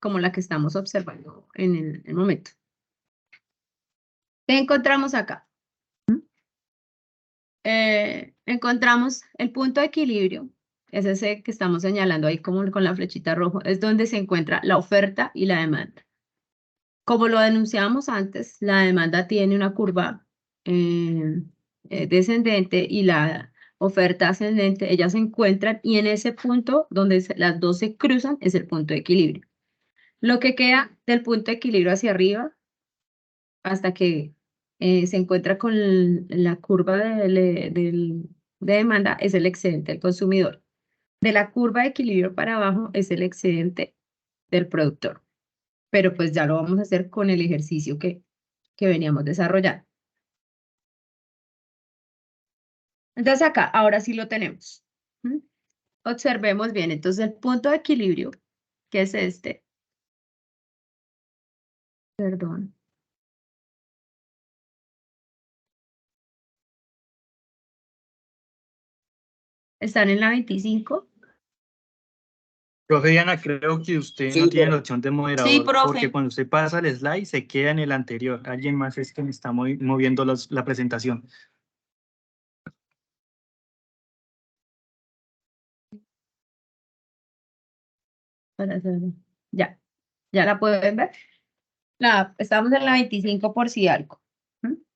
como la que estamos observando en el momento. ¿Qué encontramos acá? Encontramos el punto de equilibrio, es ese que estamos señalando ahí como con la flechita roja, es donde se encuentra la oferta y la demanda. Como lo denunciamos antes, la demanda tiene una curva descendente y la oferta ascendente, ellas se encuentran y en ese punto donde las dos se cruzan es el punto de equilibrio. Lo que queda del punto de equilibrio hacia arriba hasta que se encuentra con la curva de demanda es el excedente del consumidor. De la curva de equilibrio para abajo es el excedente del productor. Pero pues ya lo vamos a hacer con el ejercicio que veníamos desarrollando. Entonces acá, ahora sí lo tenemos. Observemos bien, entonces el punto de equilibrio, que es este, perdón. ¿Están en la 25? Profe Diana, creo que usted Sí, no tiene la profe. opción de moderador, Sí, profe. porque cuando usted pasa el slide se queda en el anterior. Alguien más es que me está moviendo la presentación. Para hacerlo. Ya la pueden ver. Estamos en la 25 por si algo.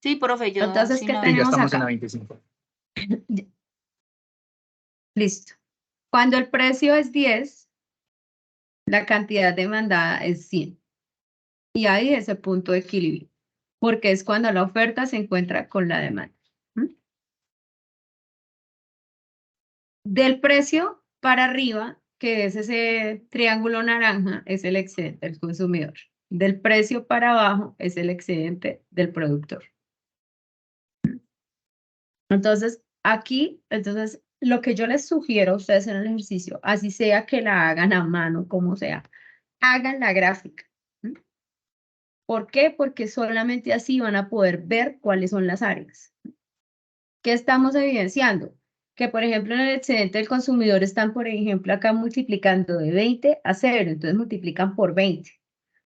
Sí, profe, yo Entonces, sí ¿qué no. Sí, ya tenemos estamos en acá? la 25. Listo. Cuando el precio es 10, la cantidad demandada es 100. Y ahí es el punto de equilibrio, porque es cuando la oferta se encuentra con la demanda. Del precio para arriba, que es ese triángulo naranja, es el excedente del consumidor. Del precio para abajo es el excedente del productor. Entonces, aquí, lo que yo les sugiero a ustedes en el ejercicio, así sea que la hagan a mano, como sea, hagan la gráfica. ¿Por qué? Porque solamente así van a poder ver cuáles son las áreas. ¿Qué estamos evidenciando? Que, por ejemplo, en el excedente del consumidor están, por ejemplo, acá multiplicando de 20 a 0, entonces multiplican por 20.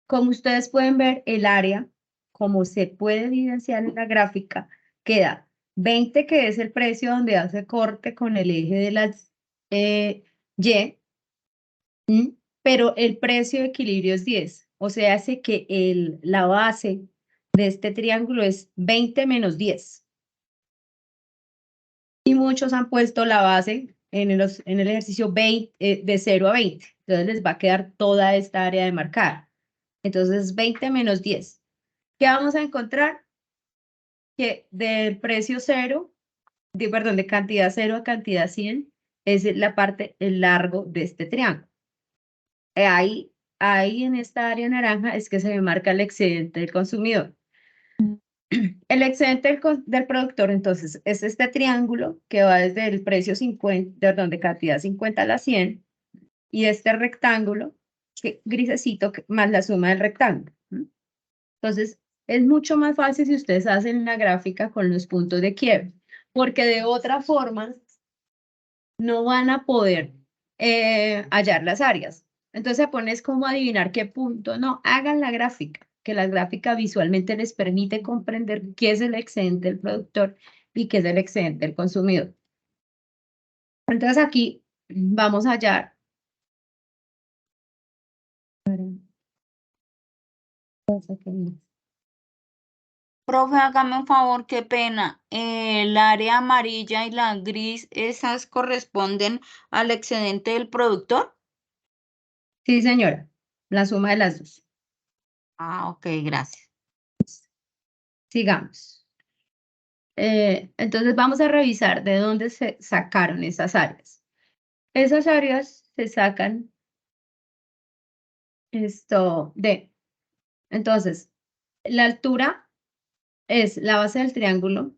Como ustedes pueden ver, el área, como se puede evidenciar en la gráfica, queda 20, que es el precio donde hace corte con el eje de las Y, pero el precio de equilibrio es 10. O sea, hace que la base de este triángulo es 20 menos 10. Y muchos han puesto la base en el ejercicio 20, de 0 a 20. Entonces les va a quedar toda esta área de marcar. Entonces 20 menos 10. ¿Qué vamos a encontrar? Que del precio 0, perdón, de cantidad 0 a cantidad 100, es la parte, el largo de este triángulo. Ahí en esta área naranja es que se me marca el excedente del consumidor. El excedente del productor, entonces, es este triángulo que va desde el precio 50, perdón, de cantidad 50 a la 100, y este rectángulo, grisecito, más la suma del rectángulo. Entonces, es mucho más fácil si ustedes hacen una gráfica con los puntos de quiebre, porque de otra forma no van a poder hallar las áreas. Entonces, pones como adivinar qué punto. No, hagan la gráfica, que la gráfica visualmente les permite comprender qué es el excedente del productor y qué es el excedente del consumidor. Entonces, aquí vamos a hallar. Profe, hágame un favor, qué pena. El área amarilla y la gris, ¿esas corresponden al excedente del productor? Sí, señora, la suma de las dos. Ah, ok, gracias. Sigamos. Entonces vamos a revisar de dónde se sacaron esas áreas. Esas áreas se sacan entonces, la altura es la base del triángulo,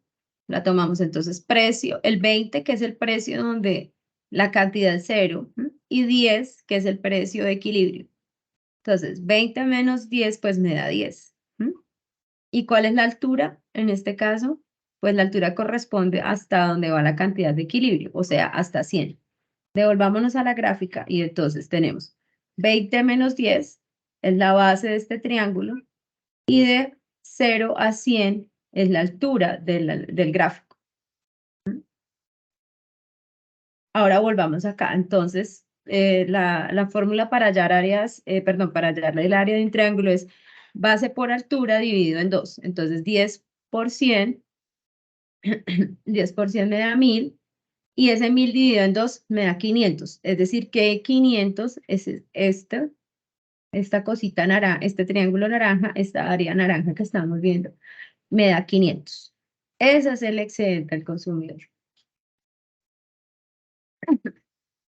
la tomamos entonces precio, el 20 que es el precio donde la cantidad es 0 y 10 que es el precio de equilibrio. Entonces, 20 menos 10 pues me da 10. ¿Y cuál es la altura? En este caso, pues la altura corresponde hasta donde va la cantidad de equilibrio, o sea, hasta 100. Devolvámonos a la gráfica y entonces tenemos 20 menos 10 es la base de este triángulo y de 0 a 100 es la altura del gráfico. Ahora volvamos acá. Entonces, la fórmula para hallar áreas, para hallar el área de un triángulo es base por altura dividido en 2. Entonces, 10 por 100, 10 por 100 me da 1000, y ese 1000 dividido en 2 me da 500. Es decir, que 500 es esta cosita naranja, este triángulo naranja, esta área naranja que estamos viendo, me da 500. Ese es el excedente del consumidor.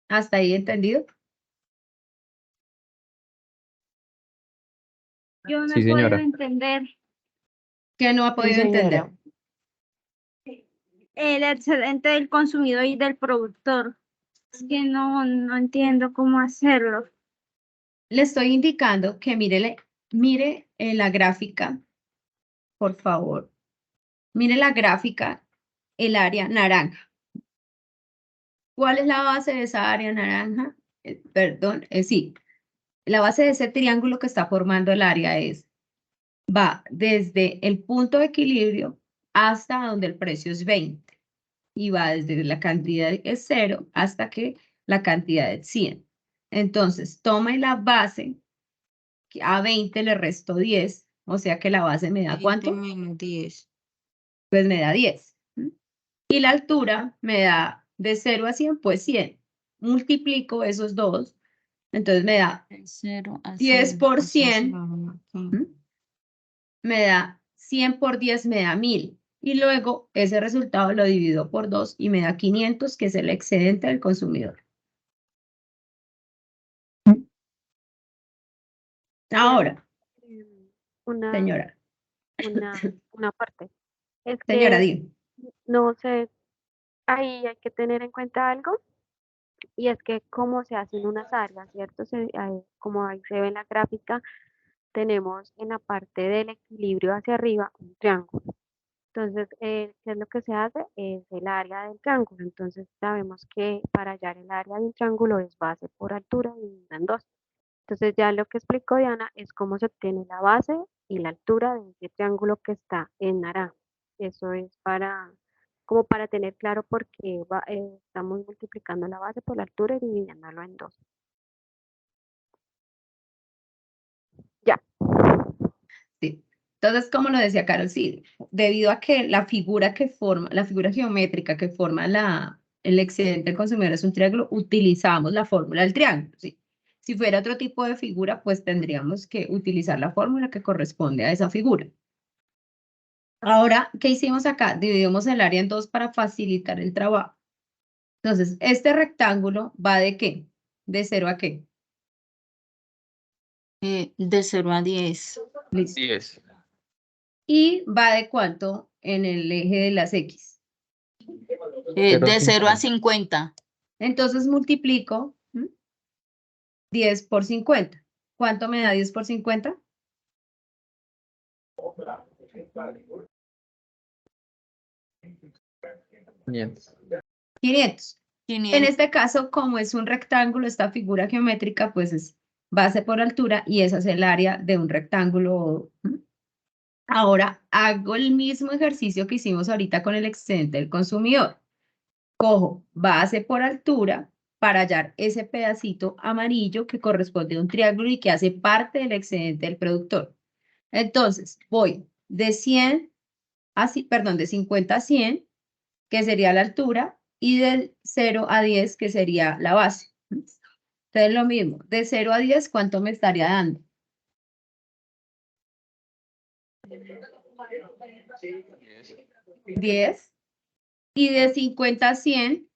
¿Hasta ahí entendido? Yo no Sí, he podido señora. entender ¿Qué no ha podido entender? el excedente del consumidor y del productor. Es que no entiendo cómo hacerlo. Le estoy indicando que mire en la gráfica, por favor. Mire la gráfica, el área naranja. ¿Cuál es la base de esa área naranja? Perdón, sí. La base de ese triángulo que está formando el área va desde el punto de equilibrio hasta donde el precio es 20. Y va desde la cantidad es 0 hasta que la cantidad es 100. Entonces, tome la base, que a 20 le resto 10, o sea que la base me da ¿cuánto? 20 menos 10. Pues me da 10. Y la altura me da de 0 a 100, pues 100. Multiplico esos dos, entonces me da 0 a 10 100. por 100, me da 100 por 10, me da 1000. Y luego ese resultado lo divido por 2 y me da 500, que es el excedente del consumidor. Ahora, señora. Una parte. Es Señora, que, diga. no sé, ahí hay que tener en cuenta algo, y es que cómo se hacen unas áreas, ¿cierto? Como ahí se ve en la gráfica, tenemos en la parte del equilibrio hacia arriba un triángulo. Entonces, ¿qué es lo que se hace? Es el área del triángulo. Entonces, sabemos que para hallar el área de un triángulo es base por altura dividida en 2. Entonces, ya lo que explicó Diana es cómo se obtiene la base y la altura de ese triángulo que está en naranja. Eso es como para tener claro por qué estamos multiplicando la base por la altura y dividiéndolo en 2. Ya. Entonces, como lo decía Carol, sí, debido a que la figura geométrica que forma el excedente del consumidor es un triángulo, utilizamos la fórmula del triángulo, ¿sí? Si fuera otro tipo de figura, pues tendríamos que utilizar la fórmula que corresponde a esa figura. Ahora, ¿qué hicimos acá? Dividimos el área en dos para facilitar el trabajo. Entonces, este rectángulo va ¿de qué? ¿De 0 a qué? De 0 a 10. Listo. 10. ¿Y va de cuánto en el eje de las X? De 0 a 50. Entonces multiplico 10 por 50. ¿Cuánto me da 10 por 50? 500. 500. En 500. este caso, como es un rectángulo, esta figura geométrica, pues es base por altura y esa es el área de un rectángulo. Ahora hago el mismo ejercicio que hicimos ahorita con el excedente del consumidor. Cojo base por altura para hallar ese pedacito amarillo que corresponde a un triángulo y que hace parte del excedente del productor. Entonces, voy de 50 a 100, que sería la altura, y del 0 a 10, que sería la base. Entonces, lo mismo, de 0 a 10, ¿cuánto me estaría dando? 10. Y de 50 a 100,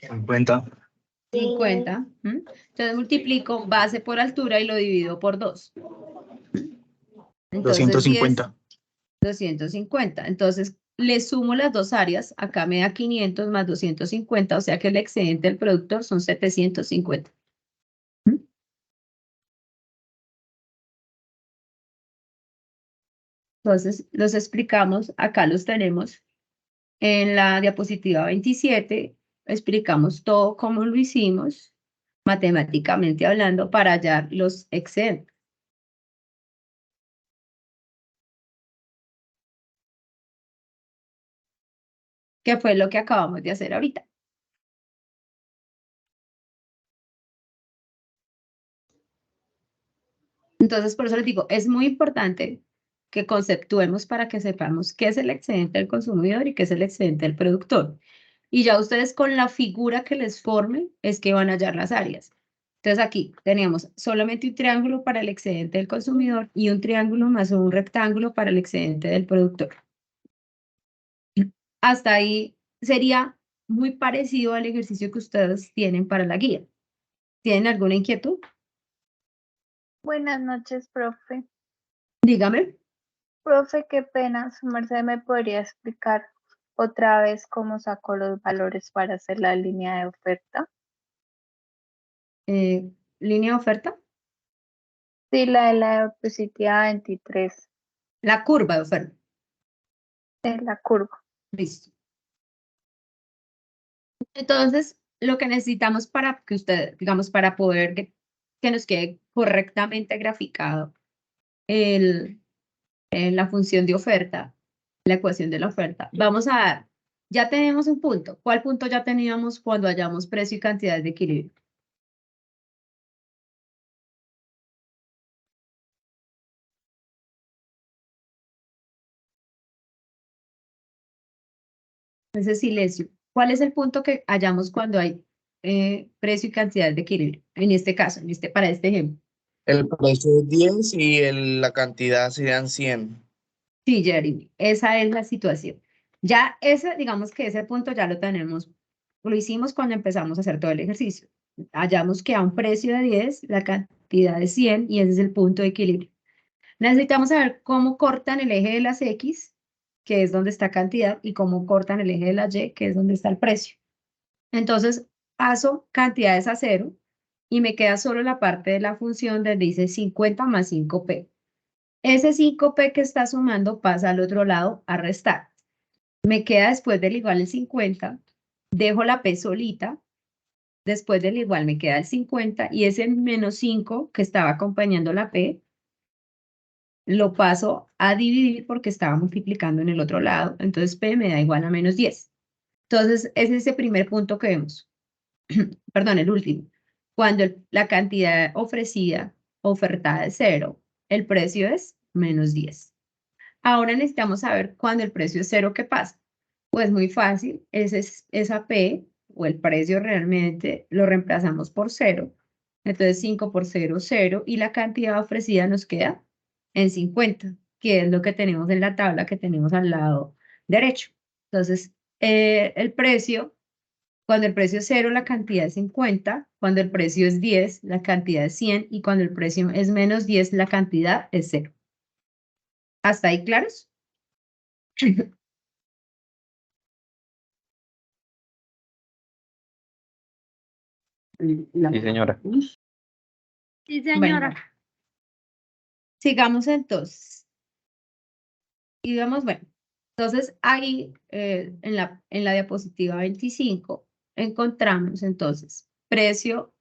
50. 50. Entonces multiplico base por altura y lo divido por 2. Entonces 250. 250. Entonces le sumo las dos áreas. Acá me da 500 más 250, o sea que el excedente del productor son 750. Entonces los explicamos, acá los tenemos en la diapositiva 27. Explicamos todo cómo lo hicimos, matemáticamente hablando, para hallar los excedentes. Que fue lo que acabamos de hacer ahorita. Entonces, por eso les digo, es muy importante que conceptuemos para que sepamos qué es el excedente del consumidor y qué es el excedente del productor. Y ya ustedes con la figura que les forme es que van a hallar las áreas. Entonces aquí teníamos solamente un triángulo para el excedente del consumidor y un triángulo más un rectángulo para el excedente del productor. Hasta ahí sería muy parecido al ejercicio que ustedes tienen para la guía. ¿Tienen alguna inquietud? Buenas noches, profe. Dígame. Profe, qué pena, su merced me podría explicar otra vez cómo sacó los valores para hacer la línea de oferta. ¿Línea de oferta? Sí, la de la diapositiva 23. La curva de oferta. Es la curva. Listo. Entonces, lo que necesitamos para que usted, digamos, para poder que nos quede correctamente graficado la función de oferta, la ecuación de la oferta, vamos a dar, ya tenemos un punto. ¿Cuál punto ya teníamos cuando hallamos precio y cantidad de equilibrio? Ese silencio. ¿Cuál es el punto que hallamos cuando hay precio y cantidad de equilibrio? En este caso, para este ejemplo. El precio es 10 y la cantidad serían 100. Sí, Jeremy, esa es la situación. Ya digamos que ese punto ya lo tenemos, lo hicimos cuando empezamos a hacer todo el ejercicio. Hallamos que a un precio de 10, la cantidad de 100 y ese es el punto de equilibrio. Necesitamos saber cómo cortan el eje de las X, que es donde está cantidad, y cómo cortan el eje de la Y, que es donde está el precio. Entonces, paso cantidades a 0 y me queda solo la parte de la función donde dice 50 más 5P. Ese 5P que está sumando pasa al otro lado a restar. Me queda después del igual el 50, dejo la P solita, después del igual me queda el 50 y ese menos 5 que estaba acompañando la P, lo paso a dividir porque estaba multiplicando en el otro lado, entonces P me da igual a menos 10. Entonces, ese es el primer punto que vemos. Perdón, el último. Cuando la cantidad ofrecida, ofertada es 0, el precio es menos 10. Ahora necesitamos saber cuando el precio es 0, ¿qué pasa? Pues muy fácil, esa P o el precio realmente lo reemplazamos por 0. Entonces 5 por 0, 0, y la cantidad ofrecida nos queda en 50, que es lo que tenemos en la tabla que tenemos al lado derecho. Entonces, el precio, cuando el precio es 0, la cantidad es 50, cuando el precio es 10, la cantidad es 100, y cuando el precio es menos 10, la cantidad es 0. ¿Hasta ahí claros? Sí, señora. Sí, Bueno, sigamos entonces. Y vamos, bueno, entonces ahí en la diapositiva 25 encontramos entonces precio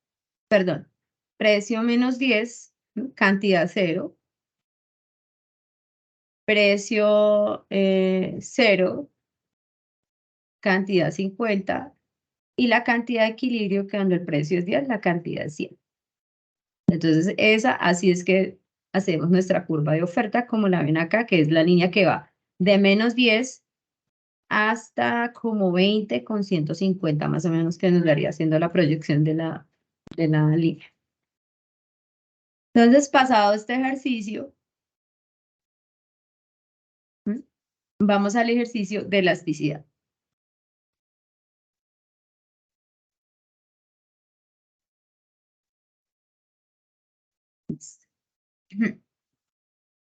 menos 10, cantidad 0, precio 0, cantidad 50, y la cantidad de equilibrio, que cuando el precio es 10, la cantidad es 100. Entonces, así es que hacemos nuestra curva de oferta, como la ven acá, que es la línea que va de menos 10 hasta como 20 con 150, más o menos, que nos daría haciendo la proyección de la línea. Entonces, pasado este ejercicio, vamos al ejercicio de elasticidad.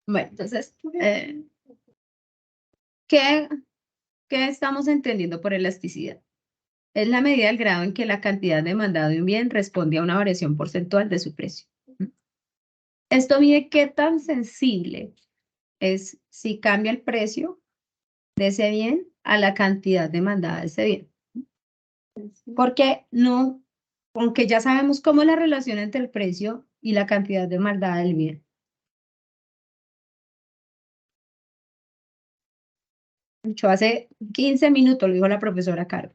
Bueno, entonces, ¿qué estamos entendiendo por elasticidad? Es la medida del grado en que la cantidad demandada de un bien responde a una variación porcentual de su precio. Esto mide qué tan sensible es si cambia el precio de ese bien a la cantidad demandada de ese bien. Porque no, aunque ya sabemos cómo es la relación entre el precio y la cantidad demandada del bien. Yo hace 15 minutos lo dijo la profesora Caro.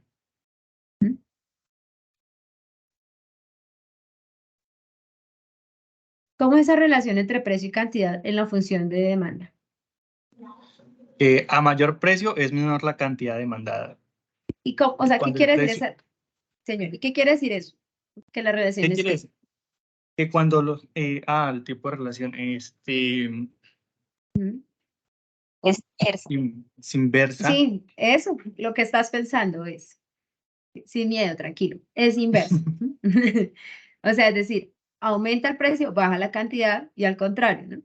¿Cómo es esa relación entre precio y cantidad en la función de demanda? A mayor precio es menor la cantidad demandada. ¿Y cómo, o sea, qué Cuando quiere el decir precio- eso, señor? ¿Qué quiere decir eso? Que la relación ¿Qué es quiere que... decir? Que cuando los... el tipo de relación es inversa. Sí, eso, lo que estás pensando es, sin miedo, tranquilo, es inverso. O sea, es decir, aumenta el precio, baja la cantidad, y al contrario, ¿no?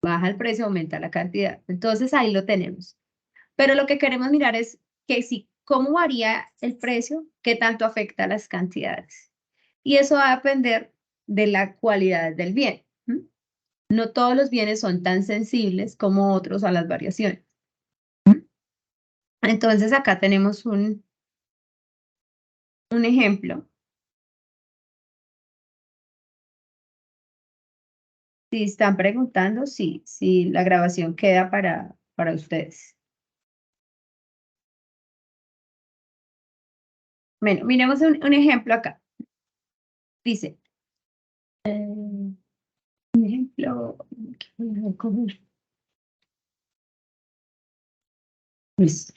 Baja el precio, aumenta la cantidad. Entonces ahí lo tenemos. Pero lo que queremos mirar es que si, cómo varía el precio, qué tanto afecta a las cantidades. Y eso va a depender de la cualidad del bien. No todos los bienes son tan sensibles como otros a las variaciones. Entonces acá tenemos un ejemplo. Si están preguntando, si la grabación queda para ustedes. Bueno, miremos un ejemplo acá. Dice, un ejemplo, listo.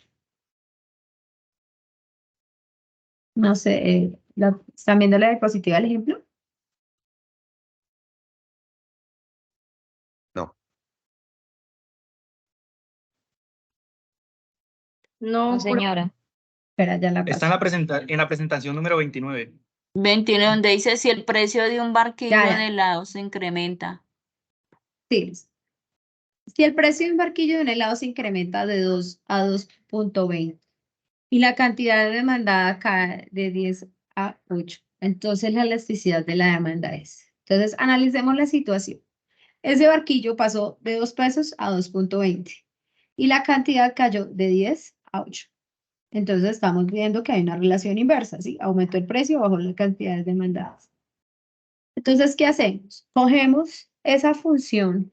No sé, ¿están viendo la diapositiva del ejemplo? No. No, señora. Espera, ya la Está paso. en la presentación número 29. 29, donde dice si el precio de un barquillo Ya. de helado se incrementa. Sí. Si el precio de un barquillo de un helado se incrementa de 2 a 2.20 y la cantidad demandada cae de 10 a 8, entonces la elasticidad de la demanda es. Entonces, analicemos la situación. Ese barquillo pasó de 2 pesos a 2.20 y la cantidad cayó de 10 a 8. Entonces, estamos viendo que hay una relación inversa, ¿sí? Aumentó el precio, bajó las cantidades demandadas. Entonces, ¿qué hacemos? Cogemos esa función,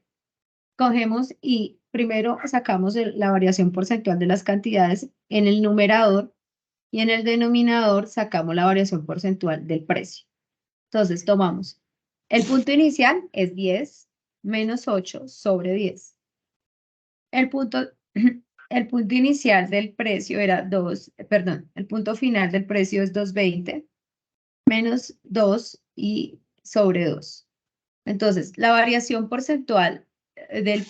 cogemos y primero sacamos la variación porcentual de las cantidades en el numerador y en el denominador sacamos la variación porcentual del precio. Entonces, tomamos el punto inicial es 10, menos 8 sobre 10. El punto inicial del precio era 2, perdón, el punto final del precio es 2.20 menos 2 y sobre 2. Entonces, la variación porcentual de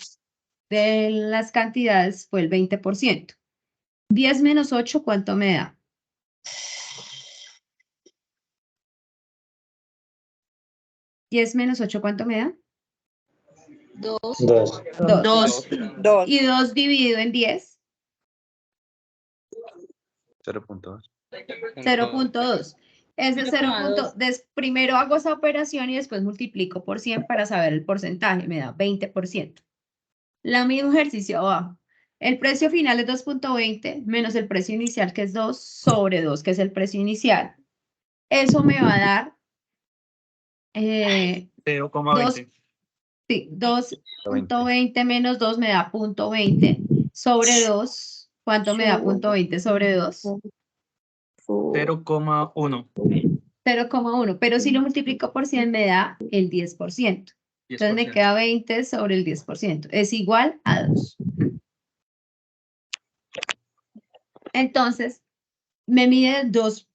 las cantidades fue el 20%. 10 menos 8, ¿cuánto me da? 10 menos 8, ¿cuánto me da? 2. 2. Y 2 dividido en 10. 0.2. 0.2. Ese 0.2. Primero hago esa operación y después multiplico por 100 para saber el porcentaje. Me da 20%. La mismo ejercicio abajo. El precio final es 2.20 menos el precio inicial que es 2 sobre 2, que es el precio inicial. Eso me va a dar 0,20. Sí, 2.20 menos 2 me da 0.20 sobre 2. ¿Cuánto me da 0.20 sobre 2? 0,1. 0,1, pero si lo multiplico por 100 me da el 10%. Entonces me queda 20 sobre el 10%. Es igual a 2. Entonces, me mide dos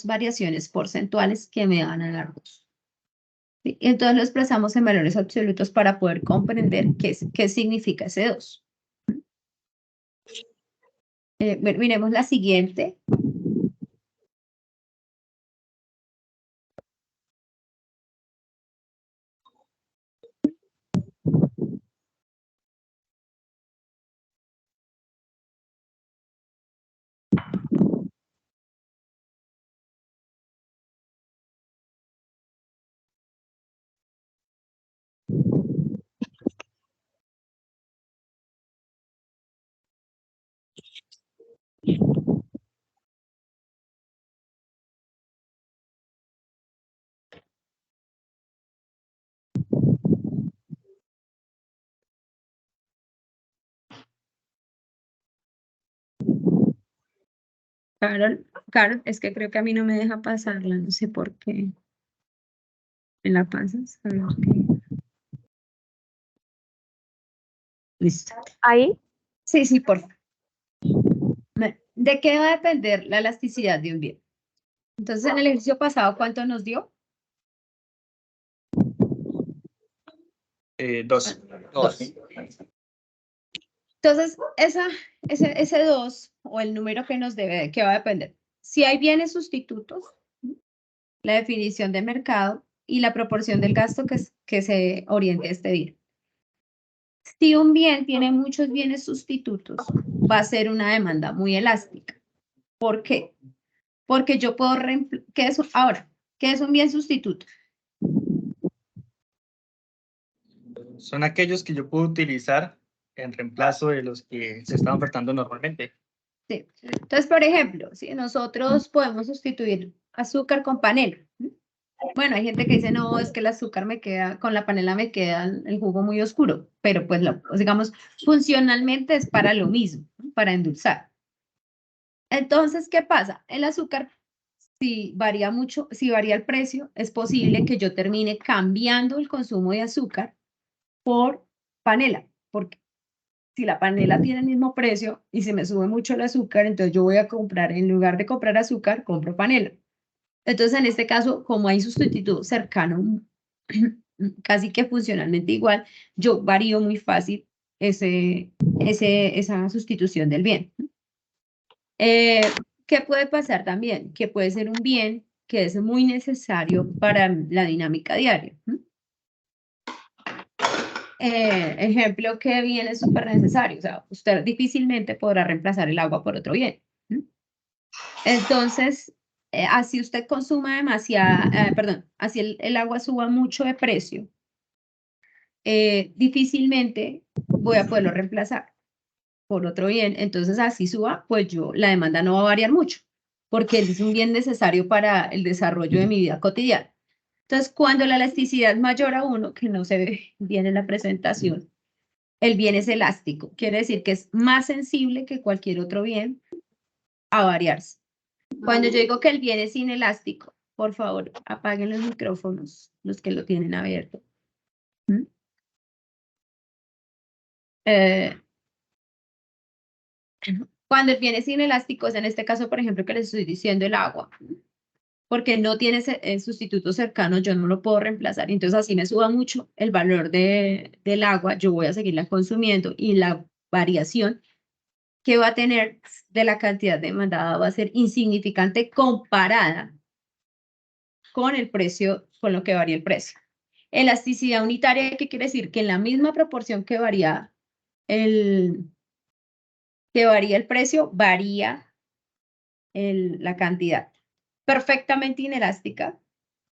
variaciones porcentuales que me van a dar 2. ¿Sí? Entonces lo expresamos en valores absolutos para poder comprender qué significa ese 2. Miremos la siguiente. Carol, es que creo que a mí no me deja pasarla, no sé por qué. ¿Me la pasas? A ver qué. Listo. ¿Ahí? Sí, por favor. ¿De qué va a depender la elasticidad de un bien? Entonces, en el ejercicio pasado, ¿cuánto nos dio? 2. Entonces, ese 2 o el número que nos debe, ¿de qué va a depender? Si hay bienes sustitutos, la definición de mercado y la proporción del gasto que se oriente a este bien. Si un bien tiene muchos bienes sustitutos, va a ser una demanda muy elástica. ¿Por qué? Porque yo puedo ¿qué es un bien sustituto? Son aquellos que yo puedo utilizar en reemplazo de los que se están ofertando normalmente. Sí. Entonces, por ejemplo, si nosotros podemos sustituir azúcar con panela. Bueno, hay gente que dice, no, es que el azúcar con la panela me queda el jugo muy oscuro, pero pues, digamos, funcionalmente es para lo mismo, ¿no? Para endulzar. Entonces, ¿qué pasa? El azúcar, si varía mucho, si varía el precio, es posible que yo termine cambiando el consumo de azúcar por panela, porque si la panela tiene el mismo precio y se me sube mucho el azúcar, entonces yo voy a comprar, en lugar de comprar azúcar, compro panela. Entonces, en este caso, como hay sustituto cercano, casi que funcionalmente igual, yo varío muy fácil esa sustitución del bien. ¿Qué puede pasar también? Que puede ser un bien que es muy necesario para la dinámica diaria. Ejemplo, ¿qué bien es súper necesario? O sea, usted difícilmente podrá reemplazar el agua por otro bien. Entonces, así usted consuma así el agua suba mucho de precio, difícilmente voy a poderlo reemplazar por otro bien. Entonces, así suba, pues la demanda no va a variar mucho, porque es un bien necesario para el desarrollo de mi vida cotidiana. Entonces, cuando la elasticidad es mayor a 1, que no se ve bien en la presentación, el bien es elástico. Quiere decir que es más sensible que cualquier otro bien a variarse. Cuando yo digo que el bien es inelástico, por favor, apaguen los micrófonos, los que lo tienen abierto. ¿Mm? Eh, Cuando el bien es inelástico, es en este caso, por ejemplo, que les estoy diciendo el agua, porque no tiene sustituto cercano, yo no lo puedo reemplazar. Entonces, así me suba mucho el valor del agua, yo voy a seguirla consumiendo y la variación que va a tener de la cantidad demandada va a ser insignificante comparada con el precio, con lo que varía el precio. Elasticidad unitaria, ¿qué quiere decir? Que en la misma proporción que varía el precio, varía la cantidad. Perfectamente inelástica,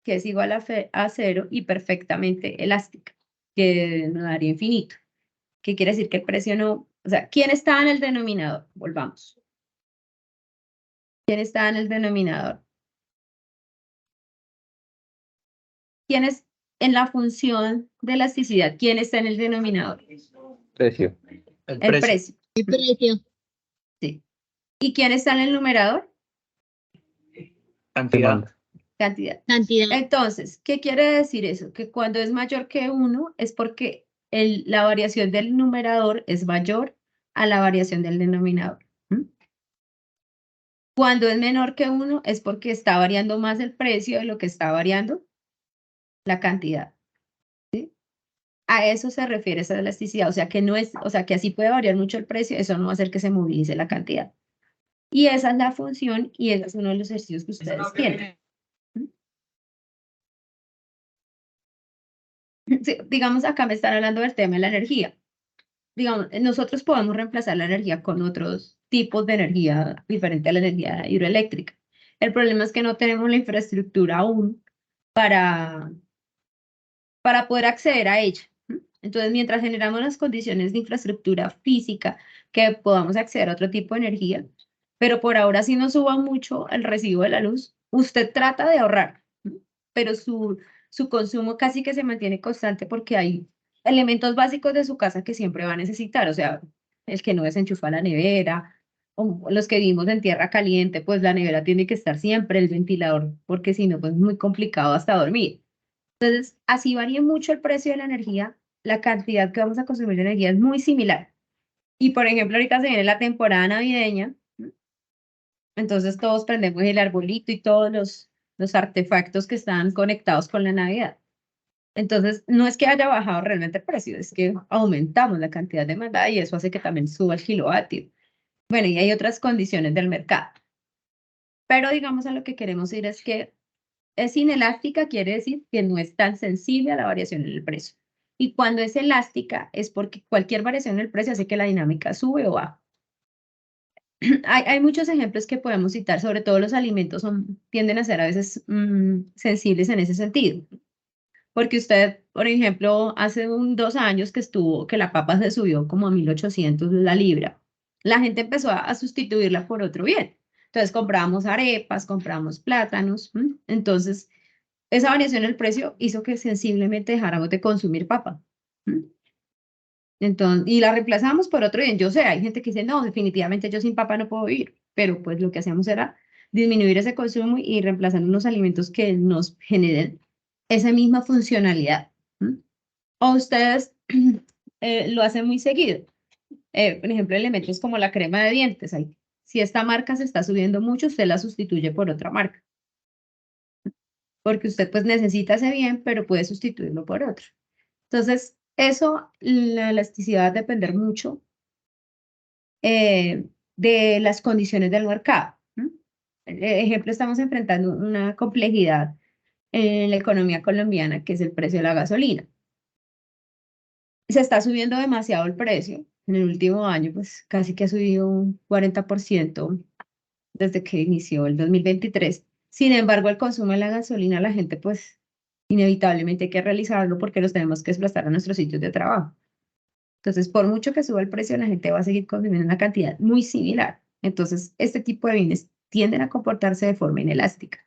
que es igual a cero, y perfectamente elástica, que nos daría infinito. ¿Qué quiere decir? Que el precio no... O sea, ¿quién está en el denominador? Volvamos. ¿Quién está en el denominador? ¿Quién es en la función de elasticidad? ¿Quién está en el denominador? Precio. El El precio. precio. El precio. Sí. ¿Y quién está en el numerador? Cantidad. Demanda. Cantidad. Cantidad. Entonces, ¿qué quiere decir eso? Que cuando es mayor que 1 es porque la variación del numerador es mayor a la variación del denominador. ¿Mm? Cuando es menor que 1 es porque está variando más el precio de lo que está variando la cantidad. ¿Sí? A eso se refiere esa elasticidad, o sea que no es, o sea que así puede variar mucho el precio, eso no va a hacer que se movilice la cantidad. Y esa es la función y ese es uno de los ejercicios que ustedes tienen. Sí, digamos, acá me están hablando del tema de la energía. Digamos, nosotros podemos reemplazar la energía con otros tipos de energía diferente a la energía hidroeléctrica. El problema es que no tenemos la infraestructura aún para poder acceder a ella. Entonces, mientras generamos las condiciones de infraestructura física que podamos acceder a otro tipo de energía, pero por ahora si no suba mucho el recibo de la luz, usted trata de ahorrar, pero su consumo casi que se mantiene constante porque hay elementos básicos de su casa que siempre va a necesitar, o sea, el que no desenchufa la nevera, o los que vivimos en tierra caliente, pues la nevera tiene que estar siempre, el ventilador, porque si no, pues es muy complicado hasta dormir. Entonces, así varía mucho el precio de la energía, la cantidad que vamos a consumir de energía es muy similar. Y por ejemplo, ahorita se viene la temporada navideña, entonces todos prendemos el arbolito y todos los artefactos que están conectados con la Navidad. Entonces, no es que haya bajado realmente el precio, es que aumentamos la cantidad demandada y eso hace que también suba el kilovatio. Bueno, y hay otras condiciones del mercado. Pero digamos a lo que queremos ir es que es inelástica, quiere decir que no es tan sensible a la variación en el precio. Y cuando es elástica es porque cualquier variación en el precio hace que la dinámica sube o baja. Hay muchos ejemplos que podemos citar, sobre todo los alimentos tienden a ser a veces sensibles en ese sentido. Porque usted, por ejemplo, hace 2 años que la papa se subió como a 1.800 la libra, la gente empezó a sustituirla por otro bien. Entonces compramos arepas, compramos plátanos. Entonces, esa variación en el precio hizo que sensiblemente dejáramos de consumir papa. Entonces, y la reemplazamos por otro bien. Yo sé, hay gente que dice, no, definitivamente yo sin papa no puedo vivir, pero pues lo que hacíamos era disminuir ese consumo y reemplazar unos alimentos que nos generen esa misma funcionalidad. O ustedes lo hacen muy seguido. Por ejemplo, elementos como la crema de dientes. Si esta marca se está subiendo mucho, usted la sustituye por otra marca. Porque usted pues necesita ese bien, pero puede sustituirlo por otro. Entonces, eso, la elasticidad va a depender mucho de las condiciones del mercado. Ejemplo, estamos enfrentando una complejidad en la economía colombiana, que es el precio de la gasolina. Se está subiendo demasiado el precio. En el último año, pues casi que ha subido un 40% desde que inició el 2023. Sin embargo, el consumo de la gasolina, la gente, pues, inevitablemente hay que realizarlo porque los tenemos que desplazar a nuestros sitios de trabajo. Entonces, por mucho que suba el precio, la gente va a seguir consumiendo una cantidad muy similar. Entonces, este tipo de bienes tienden a comportarse de forma inelástica.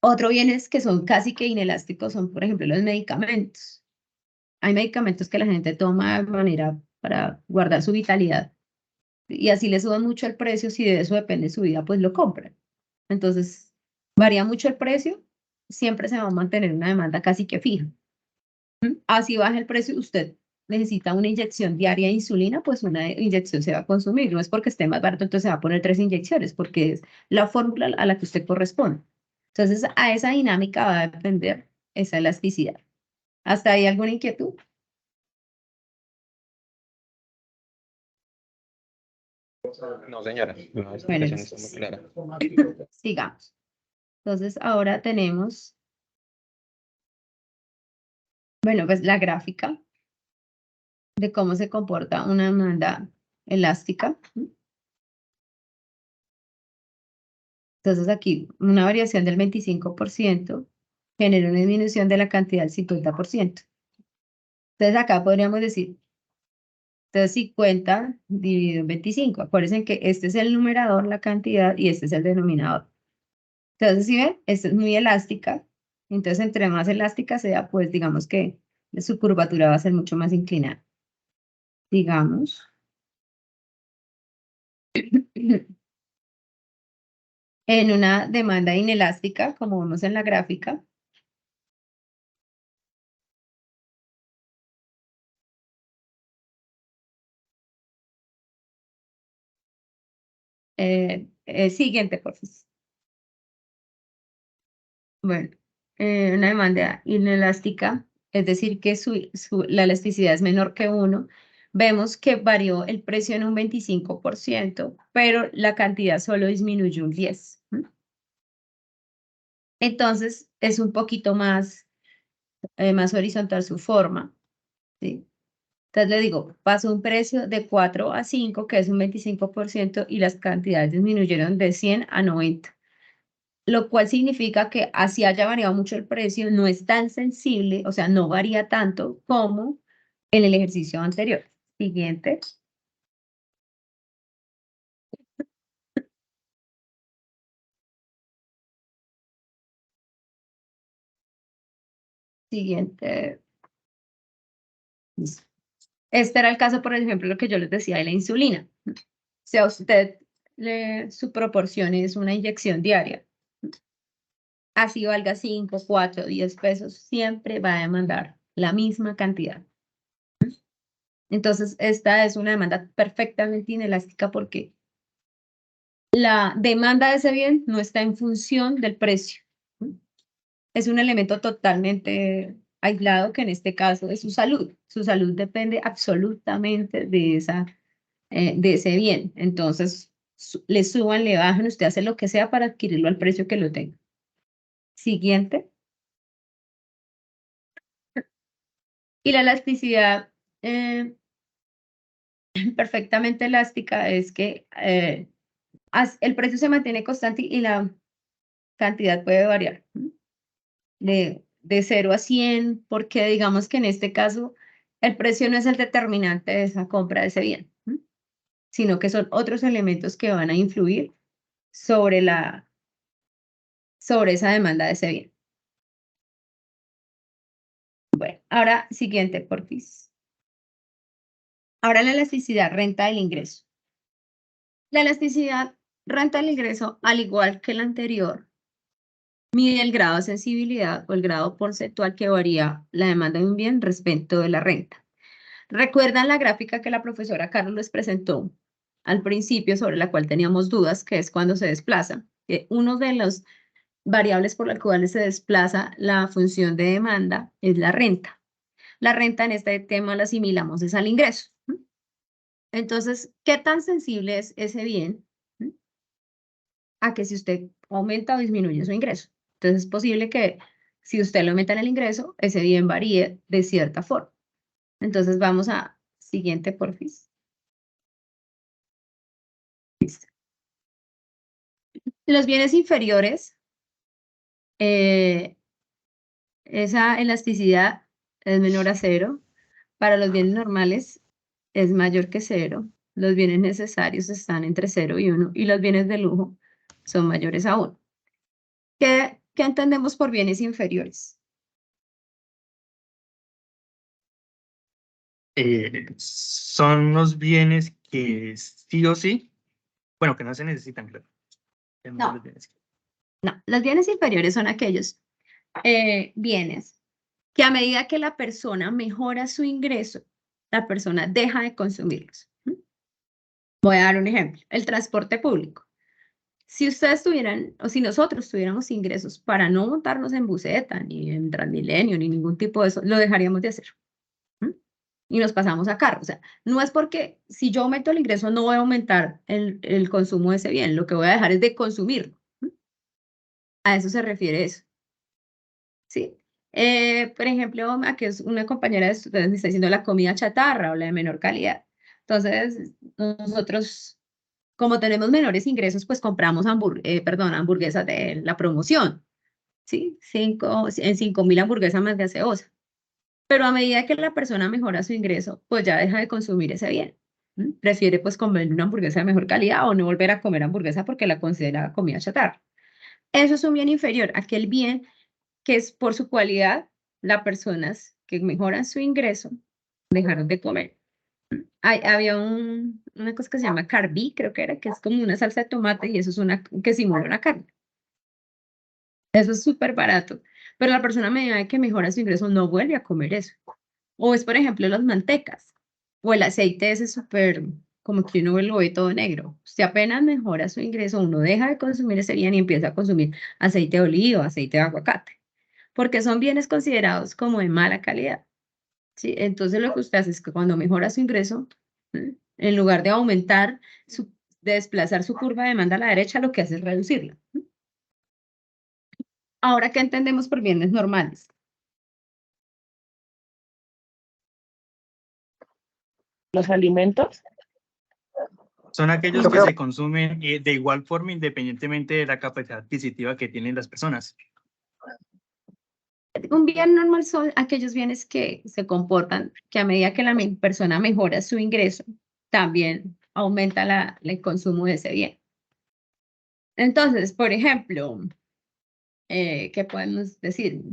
Otros bienes que son casi que inelásticos son, por ejemplo, los medicamentos. Hay medicamentos que la gente toma de manera para guardar su vitalidad y así le suban mucho el precio, si de eso depende su vida, pues lo compran. Entonces, varía mucho el precio, siempre se va a mantener una demanda casi que fija. Así baja el precio, usted necesita una inyección diaria de insulina, pues una inyección se va a consumir. No es porque esté más barato, entonces se va a poner 3 inyecciones, porque es la fórmula a la que usted corresponde. Entonces, a esa dinámica va a depender esa elasticidad. ¿Hasta ahí alguna inquietud? No, señora, la Bueno, explicación está muy clara. sigamos. Entonces, ahora tenemos, bueno, pues la gráfica de cómo se comporta una demanda elástica. Entonces, aquí una variación del 25% genera una disminución de la cantidad del 50%. Entonces, acá podríamos decir, entonces 50 dividido en 25. Acuérdense que este es el numerador, la cantidad, y este es el denominador. Entonces, si ven, esta es muy elástica. Entonces, entre más elástica sea, pues digamos que su curvatura va a ser mucho más inclinada. Digamos. En una demanda inelástica, como vemos en la gráfica, siguiente, por favor. Bueno, una demanda inelástica, es decir, que la elasticidad es menor que 1. Vemos que varió el precio en un 25%, pero la cantidad solo disminuyó un 10%. Entonces, es un poquito más horizontal su forma, ¿sí? Entonces le digo, pasó un precio de 4 a 5, que es un 25%, y las cantidades disminuyeron de 100 a 90. Lo cual significa que así haya variado mucho el precio, no es tan sensible, o sea, no varía tanto como en el ejercicio anterior. Siguiente. Siguiente. Listo. Este era el caso, por ejemplo, lo que yo les decía de la insulina. Si a usted su proporción es una inyección diaria, así valga 5, 4, 10 pesos, siempre va a demandar la misma cantidad. Entonces, esta es una demanda perfectamente inelástica porque la demanda de ese bien no está en función del precio. Es un elemento totalmente aislado que en este caso es su salud. Su salud depende absolutamente de ese bien. Entonces, le suban, le bajan, usted hace lo que sea para adquirirlo al precio que lo tenga. Siguiente. Y la elasticidad perfectamente elástica es que el precio se mantiene constante y la cantidad puede variar de 0 a 100, porque digamos que en este caso el precio no es el determinante de esa compra de ese bien, sino que son otros elementos que van a influir sobre esa demanda de ese bien. Bueno, ahora siguiente, porfis. Ahora la elasticidad renta del ingreso. La elasticidad renta del ingreso, al igual que la anterior, mide el grado de sensibilidad o el grado porcentual que varía la demanda de un bien respecto de la renta. ¿Recuerdan la gráfica que la profesora Carlos les presentó al principio, sobre la cual teníamos dudas, que es cuando se desplaza? Uno de los variables por las cuales se desplaza la función de demanda es la renta. La renta en este tema la asimilamos es al ingreso. Entonces, ¿qué tan sensible es ese bien a que si usted aumenta o disminuye su ingreso? Entonces, es posible que si usted lo aumenta en el ingreso, ese bien varíe de cierta forma. Entonces, vamos a siguiente, porfis. Listo. Los bienes inferiores, esa elasticidad es menor a 0. Para los bienes normales es mayor que 0. Los bienes necesarios están entre 0 y 1 y los bienes de lujo son mayores a 1. ¿Qué entendemos por bienes inferiores? Son los bienes que sí o sí, bueno, que no se necesitan, creo. No, los bienes inferiores son aquellos bienes que a medida que la persona mejora su ingreso, la persona deja de consumirlos. Voy a dar un ejemplo, el transporte público. Si ustedes tuvieran, o si nosotros tuviéramos ingresos para no montarnos en buseta, ni en Transmilenio, ni ningún tipo de eso, lo dejaríamos de hacer. Y nos pasamos a carro. O sea, no es porque si yo aumento el ingreso no voy a aumentar el consumo de ese bien, lo que voy a dejar es de consumirlo. A eso se refiere eso. ¿Sí? Por ejemplo, aquí es una compañera de ustedes me está diciendo la comida chatarra o la de menor calidad. Entonces, nosotros, como tenemos menores ingresos, pues compramos hamburguesas de la promoción. ¿Sí? En 5.000 hamburguesas más gaseosa. Pero a medida que la persona mejora su ingreso, pues ya deja de consumir ese bien. Prefiere pues comer una hamburguesa de mejor calidad o no volver a comer hamburguesa porque la considera comida chatarra. Eso es un bien inferior, aquel bien que es por su cualidad, las personas que mejoran su ingreso dejaron de comer. Había una cosa que se llama carbí, creo que era, que es como una salsa de tomate y eso es una que simula una carne. Eso es súper barato, pero la persona a medida que mejora su ingreso no vuelve a comer eso. O es, por ejemplo, las mantecas o el aceite ese súper, como que uno lo ve todo negro. Usted apenas mejora su ingreso, uno deja de consumir ese bien y empieza a consumir aceite de oliva, aceite de aguacate, porque son bienes considerados como de mala calidad. ¿Sí? Entonces lo que usted hace es que cuando mejora su ingreso, en lugar de aumentar, de desplazar su curva de demanda a la derecha, lo que hace es reducirla. Ahora, ¿qué entendemos por bienes normales? ¿Los alimentos? Son aquellos que se consumen de igual forma independientemente de la capacidad adquisitiva que tienen las personas. Un bien normal son aquellos bienes que se comportan, que a medida que la persona mejora su ingreso, también aumenta el consumo de ese bien. Entonces, por ejemplo, ¿qué podemos decir?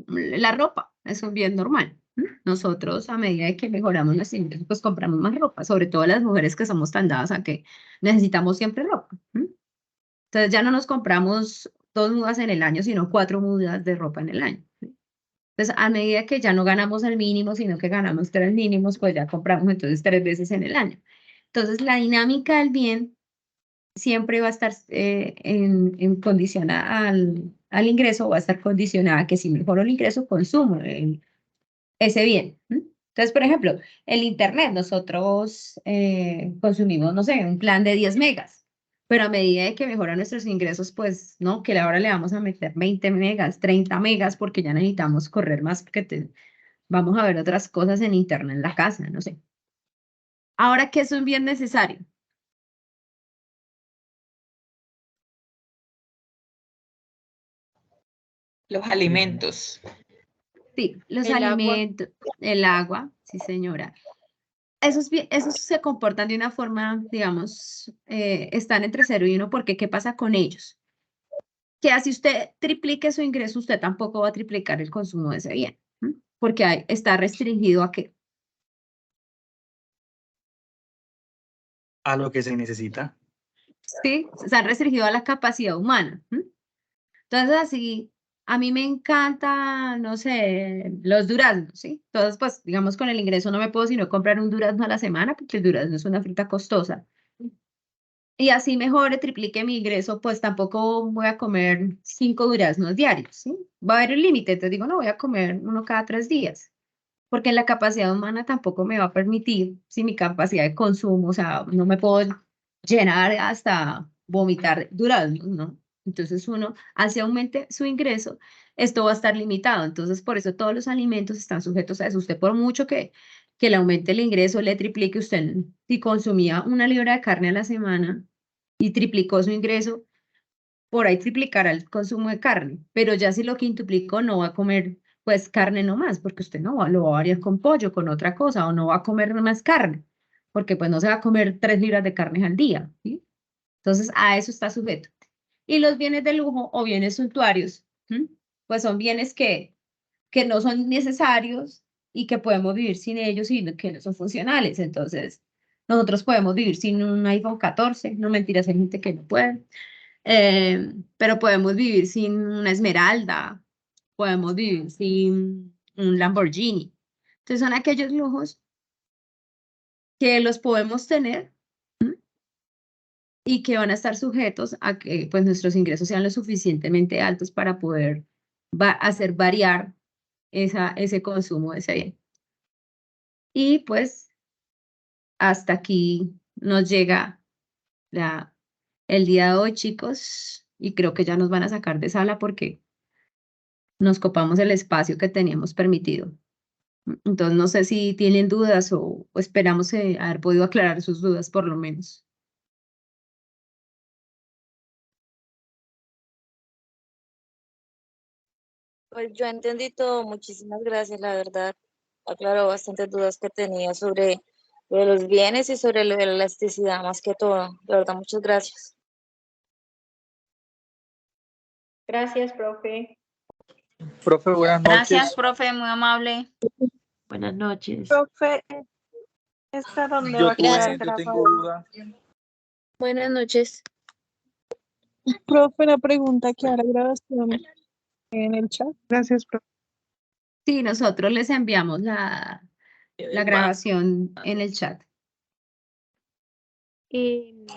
La ropa es un bien normal. Nosotros, a medida que mejoramos nuestro ingreso, pues compramos más ropa, sobre todo las mujeres que somos tan dadas a que necesitamos siempre ropa. Entonces ya no nos compramos 2 mudas en el año, sino 4 mudas de ropa en el año. Entonces, a medida que ya no ganamos el mínimo, sino que ganamos 3 mínimos, pues ya compramos entonces 3 veces en el año. Entonces, la dinámica del bien siempre va a estar condicionada al ingreso, va a estar condicionada a que si mejoro el ingreso, consumo ese bien. Entonces, por ejemplo, el Internet, nosotros consumimos, no sé, un plan de 10 megas, pero a medida de que mejoran nuestros ingresos, pues, ¿no? Que ahora le vamos a meter 20 megas, 30 megas, porque ya necesitamos correr más, porque vamos a ver otras cosas en Internet en la casa, no sé. Ahora, ¿qué es un bien necesario? Los alimentos. Sí, los El agua. alimentos, el agua, sí señora. Esos se comportan de una forma, digamos, están entre 0 y 1, porque ¿qué pasa con ellos? Que así usted triplique su ingreso, usted tampoco va a triplicar el consumo de ese bien, porque está restringido a qué. A lo que se necesita. Sí, está restringido a la capacidad humana. Entonces, así, a mí me encanta, no sé, los duraznos, ¿sí? Entonces, pues, digamos, con el ingreso no me puedo sino comprar un durazno a la semana, porque el durazno es una fruta costosa. Y así mejore, triplique mi ingreso, pues tampoco voy a comer 5 duraznos diarios, ¿sí? Va a haber un límite, entonces digo, no, voy a comer uno cada 3 días, porque la capacidad humana tampoco me va a permitir, si mi capacidad de consumo, o sea, no me puedo llenar hasta vomitar duraznos, ¿no? Entonces uno, así aumente su ingreso, esto va a estar limitado. Entonces, por eso todos los alimentos están sujetos a eso. Usted por mucho que le aumente el ingreso, le triplique, usted si consumía 1 libra de carne a la semana y triplicó su ingreso, por ahí triplicará el consumo de carne. Pero ya si lo quintuplicó, no va a comer pues carne nomás, porque usted no lo va a variar con pollo, con otra cosa, o no va a comer más carne, porque pues no se va a comer 3 libras de carne al día, ¿sí? Entonces, a eso está sujeto. Y los bienes de lujo o bienes suntuarios, pues son bienes que no son necesarios y que podemos vivir sin ellos y que no son funcionales. Entonces, nosotros podemos vivir sin un iPhone 14, no mentiras, hay gente que no puede, pero podemos vivir sin una esmeralda, podemos vivir sin un Lamborghini. Entonces son aquellos lujos que los podemos tener y que van a estar sujetos a que pues, nuestros ingresos sean lo suficientemente altos para poder hacer variar ese consumo de ese bien. Y pues hasta aquí nos llega el día de hoy, chicos, y creo que ya nos van a sacar de sala porque nos copamos el espacio que teníamos permitido. Entonces, no sé si tienen dudas o esperamos haber podido aclarar sus dudas por lo menos. Pues yo entendí todo, muchísimas gracias, la verdad. Aclaró bastantes dudas que tenía sobre lo de los bienes y sobre lo de la elasticidad, más que todo. De verdad, muchas gracias. Gracias, profe. Profe, buenas noches. Gracias, profe, muy amable. Buenas noches. Profe, ¿esta dónde va a quedar grabado? Duda. Buenas noches. Profe, la pregunta que hará grabación en el chat. Gracias, profe. Sí, nosotros les enviamos la grabación en el chat.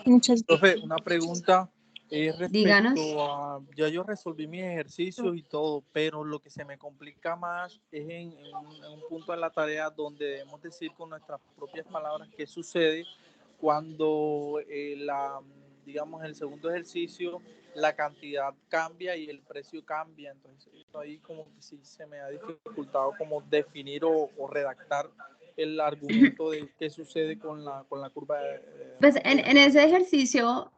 Muchas Profe, una pregunta Díganos. respecto a, ya yo resolví mis ejercicios y todo, pero lo que se me complica más es en un punto de la tarea donde debemos decir con nuestras propias palabras qué sucede cuando digamos, el segundo ejercicio la cantidad cambia y el precio cambia. Entonces ahí como que sí se me ha dificultado como definir o redactar el argumento de qué sucede con la curva. Pues en ese ejercicio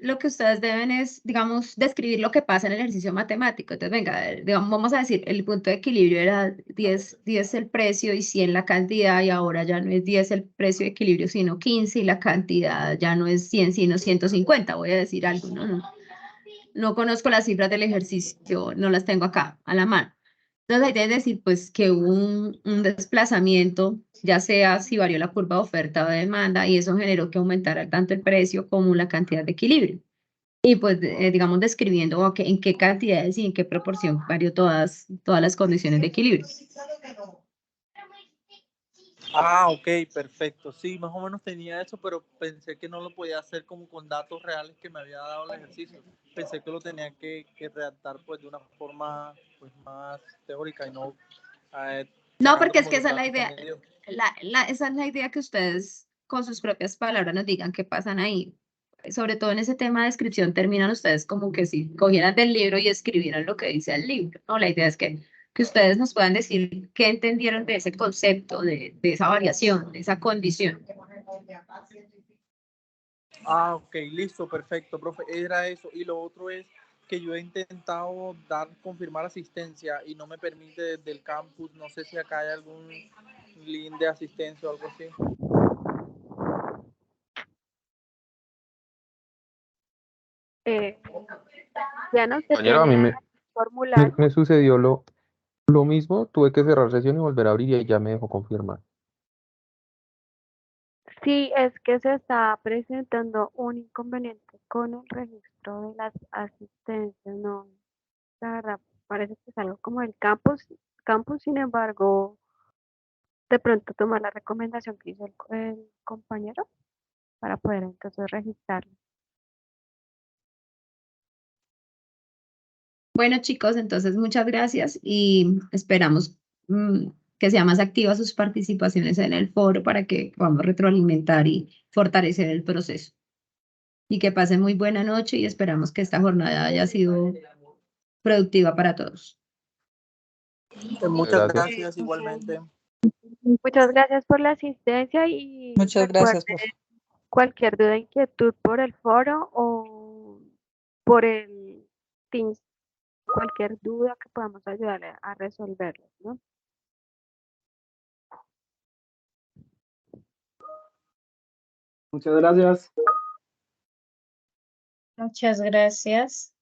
lo que ustedes deben es, digamos, describir lo que pasa en el ejercicio matemático. Entonces, venga, digamos, vamos a decir, el punto de equilibrio era 10 el precio y 100 la cantidad, y ahora ya no es 10 el precio de equilibrio, sino 15, y la cantidad ya no es 100, sino 150. Voy a decir algo, no conozco las cifras del ejercicio, no las tengo acá a la mano. Entonces, la idea es decir, pues, que hubo un desplazamiento, ya sea si varió la curva de oferta o de demanda, y eso generó que aumentara tanto el precio como la cantidad de equilibrio. Y pues, digamos, describiendo en qué cantidades y en qué proporción varió todas las condiciones de equilibrio. Ah, ok, perfecto. Sí, más o menos tenía eso, pero pensé que no lo podía hacer como con datos reales que me había dado el ejercicio. Pensé que lo tenía que redactar pues de una forma pues más teórica y no... No, porque es que esa es la idea. Esa es la idea, que ustedes con sus propias palabras nos digan qué pasan ahí. Sobre todo en ese tema de descripción, terminan ustedes como que si cogieran del libro y escribieran lo que dice el libro. No, la idea es que ustedes nos puedan decir qué entendieron de ese concepto, de esa variación, de esa condición. Ah, ok, listo, perfecto, profe. Era eso. Y lo otro es que yo he intentado confirmar asistencia y no me permite desde el campus. No sé si acá hay algún link de asistencia o algo así. Ya no te Compañero, a mí me sucedió lo mismo, tuve que cerrar sesión y volver a abrir y ahí ya me dejó confirmar. Sí, es que se está presentando un inconveniente con el registro de las asistencias, no, la verdad, parece que es algo como el campus, sin embargo, de pronto tomar la recomendación que hizo el compañero para poder entonces registrarlo. Bueno, chicos, entonces muchas gracias y esperamos que sean más activas sus participaciones en el foro para que podamos retroalimentar y fortalecer el proceso. Y que pasen muy buena noche y esperamos que esta jornada haya sido productiva para todos. Muchas gracias igualmente. Muchas gracias por la asistencia y Muchas gracias, recuerden cualquier duda, inquietud por el foro o por el Teams, cualquier duda que podamos ayudarle a resolverlo, ¿no? Muchas gracias. Muchas gracias.